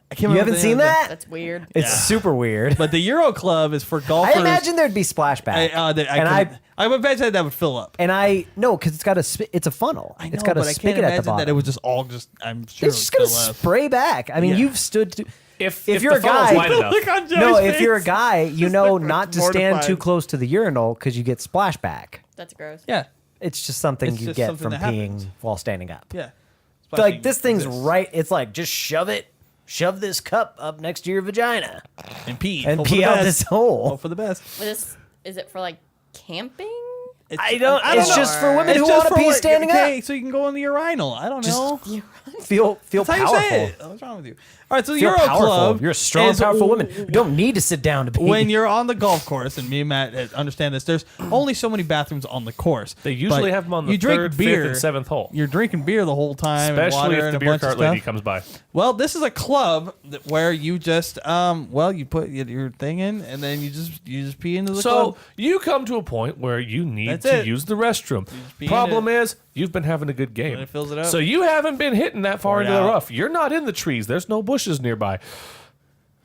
I can't
You
remember
haven't
the
seen
name of
that?
That's weird.
It's
Yeah.
super weird.
But the Euro Club is for golfers.
I imagine there'd be splashback.
I would imagine that would fill up.
No, because it's got it's a funnel.
I know,
It's got a
but I can't
spigot at the
imagine
bottom.
that it was just all just. I'm sure
It's just gonna
fill up.
spray back. I mean,
Yeah.
you've stood.
If
you're
the
a
funnel's
guy-
wide enough.
Look on Joey's
No, if
face.
you're a guy, you know not to stand
mortified.
too close to the urinal because you get splashback.
That's gross.
Yeah,
It's just something
It's
you
just
get
something
from
that
peeing
happens.
while standing up.
yeah.
Like this thing's right. It's like just shove this cup up next to your vagina
and pee
pee out this hole.
Hope for the best.
Is it for like camping?
It's just for women who want to pee standing up.
So you can go in the urinal. I don't know.
Feel
That's how you
powerful.
say it. What's wrong with you? All right, so
Feel
you're a
powerful.
club.
You're a strong, powerful woman who don't need to sit down to pee.
When you're on the golf course, and me and Matt understand this, there's only so many bathrooms on the course.
They usually
But
have them on the
you drink
third,
beer,
fifth, and seventh hole.
You're drinking beer the whole time, and
Especially
water
if
and
the
a
beer
bunch of
cart
stuff.
lady comes by.
Well, this is a club where you just you put your thing in, and then you just pee into the club.
So you come to a point where you need
That's
to
it.
use the restroom.
pee
Problem
in it.
is, you've been having a good game.
And it fills it up.
So you haven't been hitting that far
Pour it
into the
out.
rough. You're not in the trees. There's no bushes nearby.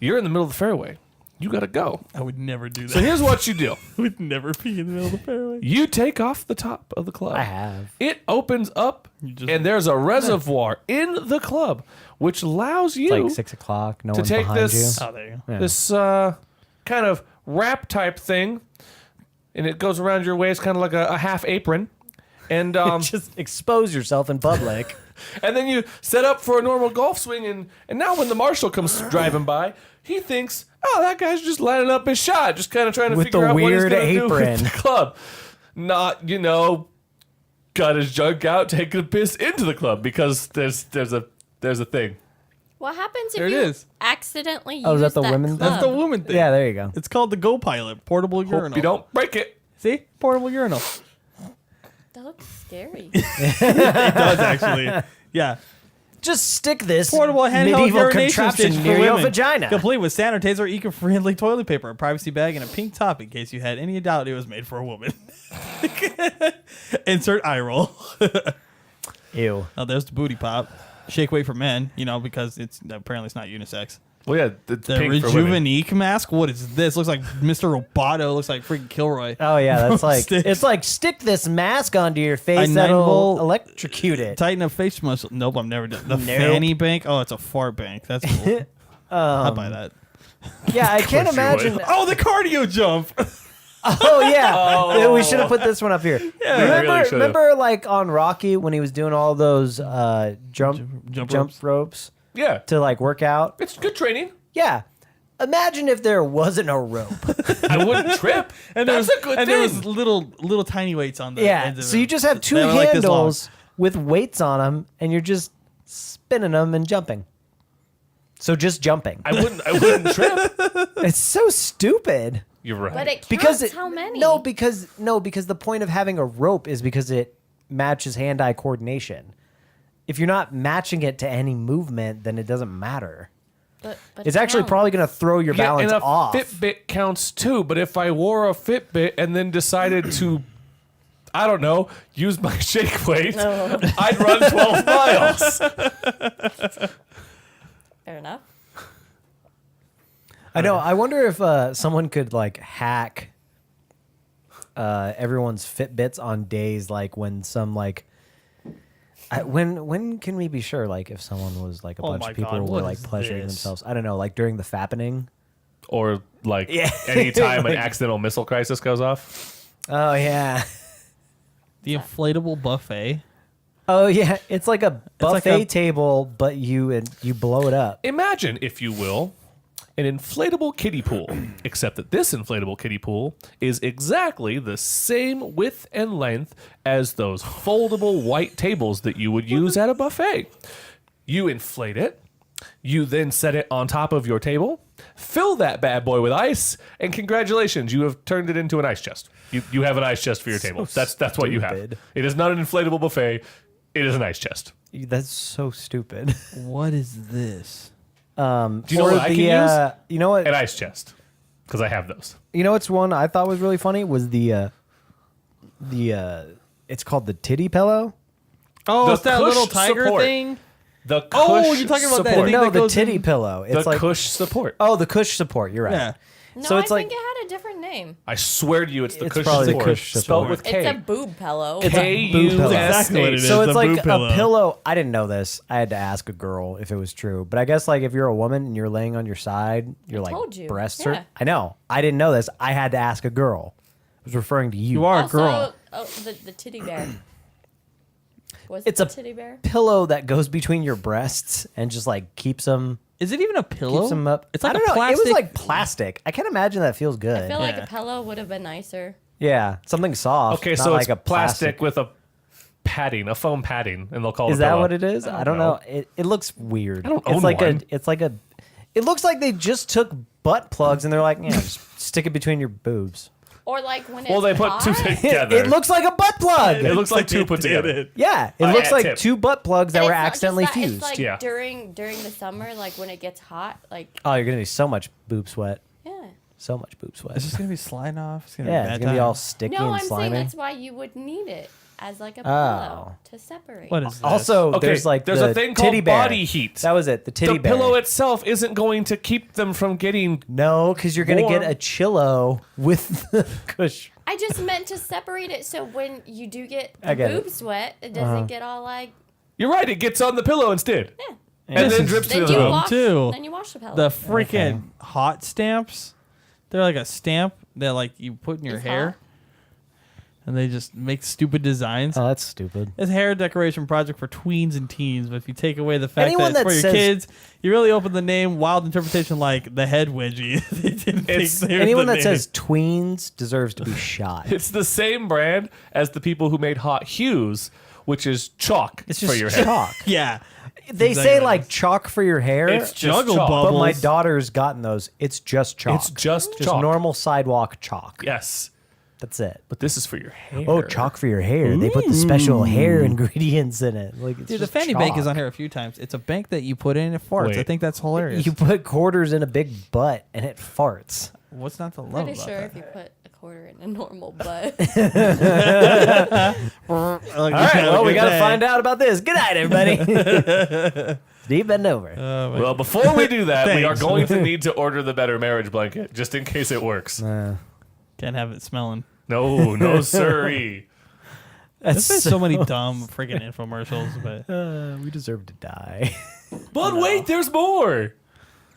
You're in the middle of the fairway. You got to go.
I would never do that.
So here's what you do.
I would never pee in the middle of the fairway.
You take off the top of the club.
I have.
It opens up,
just-
and there's a reservoir in the club, which allows you
It's like 6:00. No
to
one's
take
behind
this-
you.
Oh, there you go.
Yeah.
this kind of wrap type thing, and it goes around your waist, kind of like a half apron, and
Just expose yourself in public.
and then you set up for a normal golf swing, and now when the marshal comes driving by, he thinks, oh, that guy's just lining up his shot, just kind of trying to
With
figure
the
out what he's
weird
going to do
apron.
with the club, not got his junk out, taking a piss into the club, because there's a thing.
What happens if
There it
you
is.
accidentally use
Oh, is that the women-
club?
That's the woman thing.
Yeah, there you go.
It's called the Go Pilot portable urinal.
Hope you don't break it.
See, portable urinal.
That looks scary.
It does actually. Yeah.
Just stick this
Portable handheld
medieval
urination
contraption
station
near
for
your
women.
vagina.
Complete with sanitizer, eco-friendly toilet paper, a privacy bag, and a pink top in case you had any doubt it was made for a woman. Insert eye roll.
Ew.
Oh, there's the booty pop. Shake weight for men, because it's apparently it's not unisex.
Well, yeah, it's
The
pink for women.
Rejuvenate mask. What is this? Looks like Mr. Roboto. Looks like freaking Kilroy.
Oh yeah, that's like
Stick.
it's like stick this mask onto your face
A
that'll
9-volt
electrocute it.
Tighten a face muscle. Nope, I'm never done. The
Nope.
fanny bank. Oh, it's a fart bank. That's cool. I'd buy that.
Yeah, I can't
course you
imagine.
would.
Oh, the cardio jump.
Oh yeah, we should have put this one up here.
really should've.
Remember, like on Rocky when he was doing all those jump
Jump
ropes
Yeah,
to like work out.
it's good training.
Yeah, imagine if there wasn't a rope.
I wouldn't trip.
And
That's
there was,
a good
and
thing.
there was little tiny weights on the
Yeah,
ends of
so
it.
you just have two
They were like this long.
handles with weights on them, and you're just spinning them and jumping. So just jumping.
I wouldn't trip.
It's so stupid.
You're right.
But it counts
Because
how many?
because the point of having a rope is because it matches hand-eye coordination. If you're not matching it to any movement, then it doesn't matter.
But
It's actually
counts.
probably going to throw your
Yeah,
balance
and a
off.
Fitbit counts too, but if I wore a Fitbit and then decided to, I don't know, use my shake weight, I'd run 12 miles.
Fair enough.
I know. I wonder if someone could like hack everyone's Fitbits on days like when some like. When can we be sure like if someone was like a
Oh
bunch
my
of people
God,
were
what
like
is
pleasuring
this?
themselves? I don't know, like during the fappening.
Or like
Yeah.
anytime an accidental missile crisis goes off.
Oh yeah.
The inflatable buffet.
Oh yeah. It's like a
like
buffet
a-
table, but you blow it up.
Imagine, if you will, an inflatable kiddie pool, except that this inflatable kiddie pool is exactly the same width and length as those foldable white tables that you would use at a buffet. You inflate it, you then set it on top of your table, fill that bad boy with ice, and congratulations, you have turned it into an ice chest. You have an ice chest for your table. That's what you have.
stupid.
It is not an inflatable buffet. It is an ice chest.
That's so stupid.
What is this?
Do you know
Or
what I can use?
You know what?
An ice chest, because I have those.
You know what's one I thought was really funny was the it's called the titty pillow.
Oh,
The
it's that
push
little tiger
support.
thing.
The cush
Oh, you're talking about that
support.
thing
No,
that
the
goes
titty
in-
pillow. It's
The
like
cush support.
oh, the cush support. You're right.
Yeah.
No,
So it's
I
like-
think it had a different name.
I swear to you, it's the
It's
cush
probably the
support.
cush
Spelled
support.
with
It's
K.
a boob pillow.
It's a boob pillow.
Exactly what it is.
So it's
the
like
boob
a
pillow.
pillow. I didn't know this. I had to ask a girl if it was true. But I guess like if you're a woman and you're laying on your side, you're like
told you.
breasts
Yeah.
are. I know. I didn't know this. I had to ask a girl. I was referring to you.
You are a
also,
girl.
oh, the titty bear. Was
It's
it
a
the teddy bear?
pillow that goes between your breasts and just like keeps them
Is it even a pillow?
up.
It's like
I don't
a
know.
plastic.
It was like plastic. I can't imagine that feels good.
I feel like
Yeah.
a pillow would have been nicer.
Yeah, something soft.
Okay,
not
so
like
it's
a
plastic with a padding, a foam padding, and they'll call it
Is
a
that
pillow.
what it is? I don't know. It looks weird.
I don't
it's
own
like
one.
It's like a. It looks like they just took butt plugs and they're like, yeah, just stick it between your boobs.
Or like when it's
Well, they put
hot.
two together.
It looks like a butt plug.
It looks like two put together.
Yeah, it
Oh,
looks
yeah,
like
tip.
two butt plugs that
And
were
it's not just
accidentally
that,
fused.
It's like
Yeah.
during the summer, like when it gets hot, like
Oh, you're gonna be so much boob sweat.
yeah.
So much boob sweat.
It's just gonna be sliding off. It's gonna be
Yeah,
bad
it's gonna be
time.
all sticky
No,
and
I'm saying
slimy.
that's why you would need it as like a
Oh.
pillow to separate.
What is this?
Also,
Okay,
there's like
there's
the
a thing
titty
called
bear.
body heat.
That was it. The titty
The
bear.
pillow itself isn't going to keep them from getting.
No, because you're gonna get
Warm.
a chillo with the cush.
I just meant to separate it so when you do get
I
the
get it.
boob sweat, it doesn't get all like
You're right. It gets on the pillow instead,
yeah.
and
This
then
is
drips to
Then
the
you
room.
wash.
too.
Then you wash the pillow.
The freaking hot stamps. They're like a stamp that like you put in your
It's
hair,
hot.
and they just make stupid designs.
Oh, that's stupid.
It's a hair decoration project for tweens and teens, but if you take away the fact
Anyone
that it's
that
for your
says-
kids, you really open the name wild interpretation like the head wedgie. They didn't
It's-
think they were
Anyone
the
that
name.
says tweens deserves to be shot.
It's the same brand as the people who made Hot Hues, which is chalk
It's
for
just
your hair.
chalk.
Yeah.
They
Exactly
say
what it
like
is.
chalk for your hair,
It's just
Juggle
chalk.
bubble.
but my
bubbles.
daughter's gotten those. It's just chalk.
It's just
just
chalk.
normal sidewalk chalk.
Yes,
That's it.
but this is for your hair.
Oh, chalk for your hair. They put the special hair ingredients in it. Like it's
Dude, the
just
fanny bank is
chalk.
on here a few times. It's a bank that you put in and it farts.
Wait.
I think that's hilarious.
You put quarters in a big butt and it farts.
What's not to love
Pretty
about
sure
that?
if you put a quarter in a normal butt.
All right, well, we got to find out about this. Good night, everybody. Steve, bend over.
Well, before we do that, we are
Thanks.
going to need to order the better marriage blanket, just in case it works.
Can't have it smelling.
No, no, sirree.
There's been so many dumb freaking infomercials, but
we deserve to die.
But wait, there's more.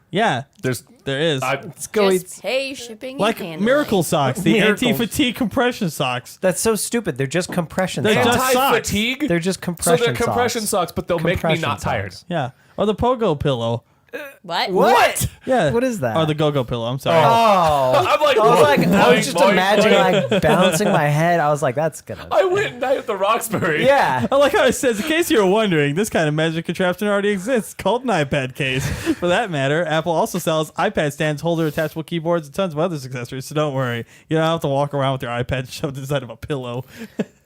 yeah,
There's.
there is.
Let's go eat.
Just pay shipping
Like
and handling.
miracle socks, the
Miracles.
anti-fatigue compression socks.
That's so stupid. They're just compression
They're
socks.
just socks.
Anti-fatigue.
They're just
So
compression
they're compression socks, but they'll make me
Compression
not tired.
socks.
Yeah, or the pogo pillow.
What?
What?
Yeah,
What is that?
Or the go-go pillow. I'm sorry.
Oh.
I'm like,
I was like, I was just
boing,
imagining
boing.
like bouncing my head. I was like, that's gonna.
I went and I hit the Roxbury.
Yeah.
I like how it says, in case you were wondering, this kind of magic contraption already exists, called an iPad case. For that matter, Apple also sells iPad stands, holder, attachable keyboards, and tons of other accessories, so don't worry. You don't have to walk around with your iPad shoved inside of a pillow.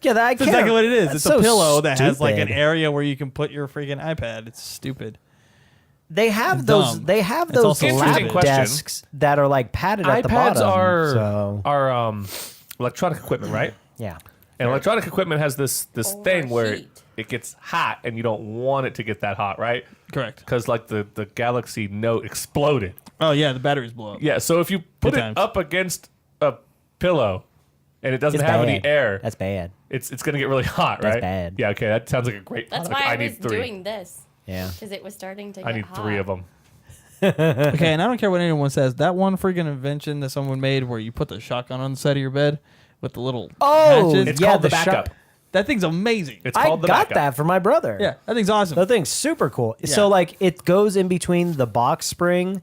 Yeah, that I
That's
can't.
exactly what it is.
That's
It's
so
a pillow that has like an
stupid.
area where you can put your freaking iPad. It's stupid.
They have
It's
those.
dumb.
They have
It's
those
also
lap
stupid. Question.
desks that are like padded at the
iPads
bottom.
are electronic equipment, right?
Yeah.
And electronic equipment has this thing where
Overheat.
it gets hot, and you don't want it to get that hot, right?
Correct.
Because like the Galaxy Note exploded.
Oh, yeah, the batteries blow up.
Yeah, so if you put
Good
it
times.
up against a pillow and it doesn't
It's
have
bad.
any air,
That's bad.
it's gonna get really hot,
That's
right?
bad.
Yeah, okay, that sounds like a great
That's
product.
why I
need
was
3.
doing this
Yeah.
because it was starting to
I
get
need
hot.
3 of them.
Okay, and I don't care what anyone says. That one freaking invention that someone made where you put the shotgun on the side of your bed with the little
Oh,
hatches.
It's
yeah,
called the
the shot-
backup.
That thing's amazing.
It's
I
called the
got
backup.
that for my brother.
Yeah, that thing's awesome.
That thing's super cool.
Yeah.
So like it goes in between the box spring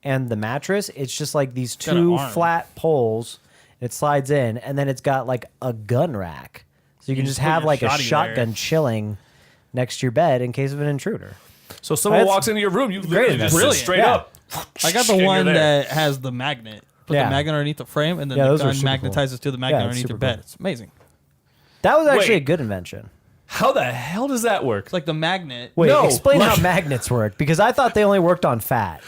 and the mattress. It's just like these
got an
2
arm.
flat poles. It slides in, and then it's got like a gun rack. So you can just
just put
have
your
like a
shotty
shotgun
there.
chilling next to your bed in case of an intruder.
So if someone
That's
walks into your room, you literally just sit
Brilliant.
straight
Yeah.
up.
I got the
and you're
one
there.
that has the magnet. Put
Yeah.
the magnet underneath the frame, and then
Yeah,
the
those are
gun
super cool.
magnetizes to the magnet
Yeah, it's
underneath your
super
bed.
cool.
It's amazing.
That was actually
Wait.
a good invention.
How the hell does that work?
It's like the magnet.
Wait,
No,
explain
like-
how magnets work because I thought they only worked on fat.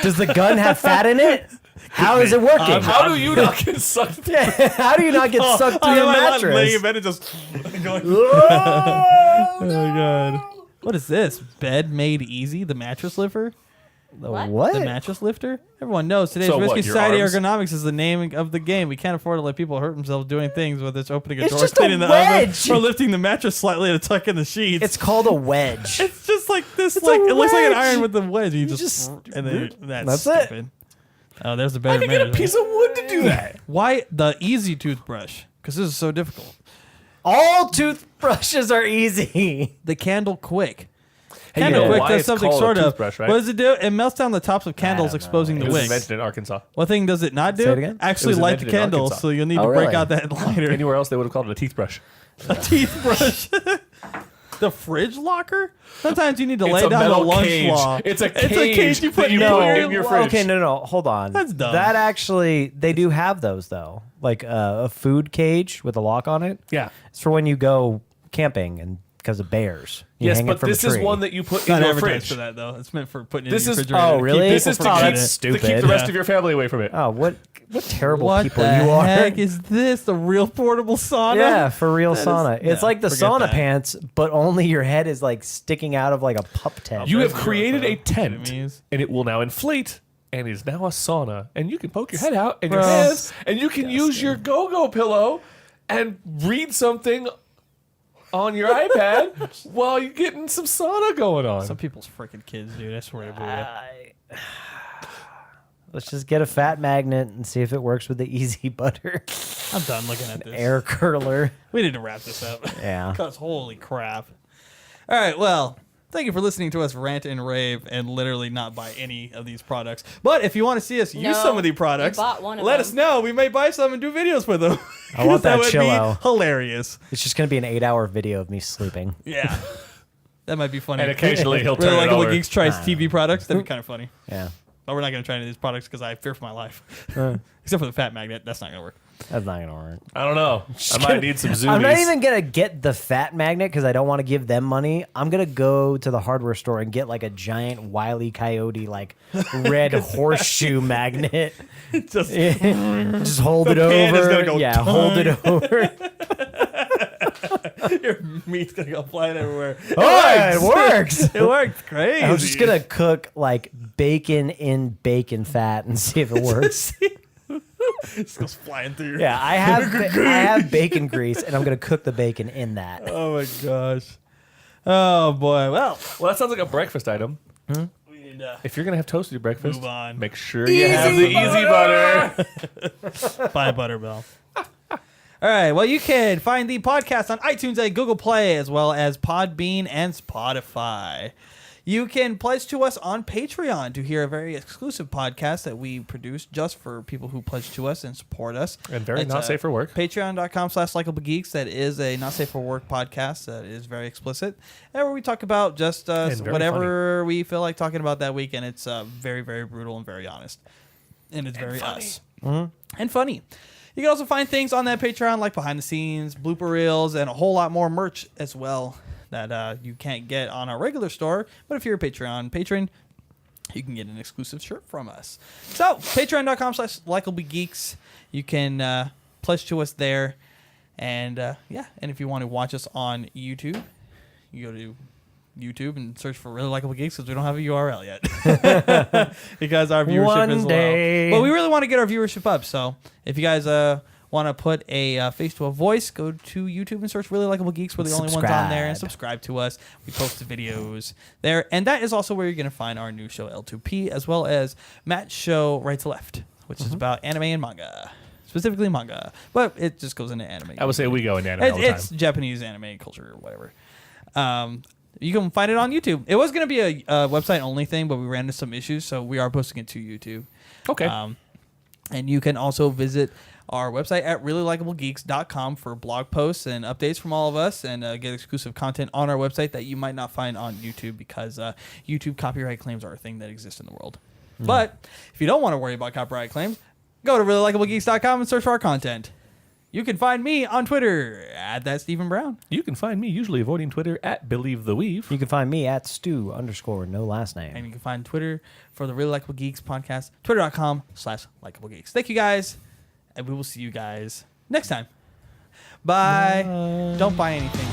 Does the gun have fat in it? How is it working?
How do you not get sucked?
How do you not get sucked through your mattress?
bed and just going.
Oh,
Oh my god. What is this? Bed made easy? The mattress lifter?
What?
The mattress lifter? Everyone knows today's
So what,
Risky
your
Society
arms?
Ergonomics is the name of the game. We can't afford to let people hurt themselves doing things, whether it's opening a
It's
door,
just a
cleaning the oven,
wedge.
or lifting the mattress slightly to tuck in the sheets.
It's called a wedge.
It's just like this.
It's
Like
a
it looks like an
wedge.
iron with a wedge. You just
just-
and then that's
That's it.
stupid. Oh, there's a
I
better
can get a
management.
piece of wood to do that.
Why the easy toothbrush? Because this is so difficult.
All toothbrushes are easy.
The Candle Quick.
Hey,
Candle
you know
Quick
why
does
it's
something
called a
sort of.
toothbrush, right?
What does it do? It melts down the tops of candles,
don't know.
exposing
It
the
was
wicks.
invented in Arkansas.
What thing does it not do?
Say it again?
Actually
It was
light the
invented in
candle,
Arkansas.
so you'll need
Oh,
to break
really?
out that lighter.
Anywhere else, they would have called it a teeth brush.
A teeth brush. The fridge locker? Sometimes you need to
It's
lay
a
down the
metal
lunch
cage.
log.
It's a
cage
cage
you put
that you
in
put
your
in your fridge.
Okay, no. Hold on.
That's dumb.
That actually, they do have those, though. Like a food cage with a lock on it.
Yeah.
It's for when you go camping and because of bears. You
Yes,
hang it
but
from a
this is
tree.
one that you put
It's not
in your
advertised
fridge.
for that, though. It's meant for putting
This
it in
is-
your refrigerator.
Oh,
to
really?
keep
This is
people
to
from
keep,
getting it.
stupid.
to keep the rest
Yeah.
of your family away from it.
Oh, what terrible
What
people
the
you are.
heck is this? The real portable sauna?
Yeah, for real
That is-
sauna. It's
yeah,
like the
forget
sauna
that.
pants, but only your head is like sticking out of like a pup tent.
You have
That's
created a
zero,
tent,
Vietnamese.
and it will now inflate, and is now a sauna. And you can poke your head out and your
Bro.
hands, and you can use your go-go pillow and read something on your iPad while you're getting some sauna going on.
Some people's freaking kids, dude. I swear to you.
Let's just get a fat magnet and see if it works with the easy butter
I'm done looking at this.
air curler.
We need to wrap this up.
Yeah.
Because holy crap. All right, well, thank you for listening to us rant and rave and literally not buy any of these products. But if you want to see us use
No,
some of these
you
products,
bought one of
let
them.
us know. We may buy some and do videos with them.
I want that
would
chillo.
be hilarious.
It's just going to be an 8-hour video of me sleeping.
Yeah. That might be funny.
And occasionally he'll turn
Really
it
like
over.
Geeks tries TV products. That'd be kind of funny.
Yeah.
But we're not going to try any of these products because I fear for my life.
Uh,
Except for the fat magnet. That's not going to work.
that's not going to work.
I don't know. I might need some zoomies.
I'm not even going to get the fat magnet because I don't want to give them money. I'm going to go to the hardware store and get like a giant Wile E. Coyote, like red horseshoe magnet.
Just
Just hold it
pan is
over.
gonna go
Yeah, hold it over.
your meat's going to go flying everywhere.
Oh, it works.
It works crazy.
I'm just going to cook like bacon in bacon fat and see if it works.
It goes flying through your...
Yeah, I have bacon grease and I'm going to cook the bacon in that.
Oh, my gosh. Oh, boy. Well,
Well, that sounds like a breakfast item.
we need to
If you're going to have toast with your breakfast,
move on.
make sure you have the easy butter.
Buy Butterbell. All right. Well, you can find the podcast on iTunes and Google Play, as well as Podbean and Spotify. You can pledge to us on Patreon to hear a very exclusive podcast that we produce just for people who pledge to us and support us.
And very
It's,
not safe for work.
Patreon.com/LikeableGeeks. That is a not safe for work podcast that is very explicit, and where we talk about just
And very
whatever we feel like talking about that week, and it's very, very brutal and very honest, and it's very us and funny. You can also find things on that Patreon like behind the scenes, blooper reels, and a whole lot more merch as well that you can't get on our regular store. But if you're a Patreon patron, you can get an exclusive shirt from us. So, patreon.com/LikeableGeeks. You can pledge to us there. And, and if you want to watch us on YouTube, you go to YouTube and search for Really Likable Geeks because we don't have a URL yet. Because our viewership
One
is low.
day.
But we really want to get our viewership up. So if you guys want to put a face to a voice, go to YouTube and search Really Likable Geeks. We're the only ones on there. And subscribe to us. We post the videos there. And that is also where you're going to find our new show, L2P, as well as Matt's show, Right to Left, which is about anime and manga. Specifically manga. But it just goes into anime.
I would say we go in anime all the time.
It's Japanese anime culture or whatever. You can find it on YouTube. It was going to be a website only thing, but we ran into some issues, so we are posting it to YouTube.
Okay.
And you can also visit our website at reallylikeablegeeks.com for blog posts and updates from all of us, and get exclusive content on our website that you might not find on YouTube because YouTube copyright claims are a thing that exists in the world. But if you don't want to worry about copyright claims, go to reallylikeablegeeks.com and search for our content. You can find me on Twitter at that Stephen Brown.
You can find me usually avoiding Twitter at Believe the Weave.
You can find me at Stu_no last name.
And you can find Twitter for the Really Likable Geeks podcast, twitter.com/LikeableGeeks. Thank you guys, and we will see you guys next time. Bye. Don't buy anything.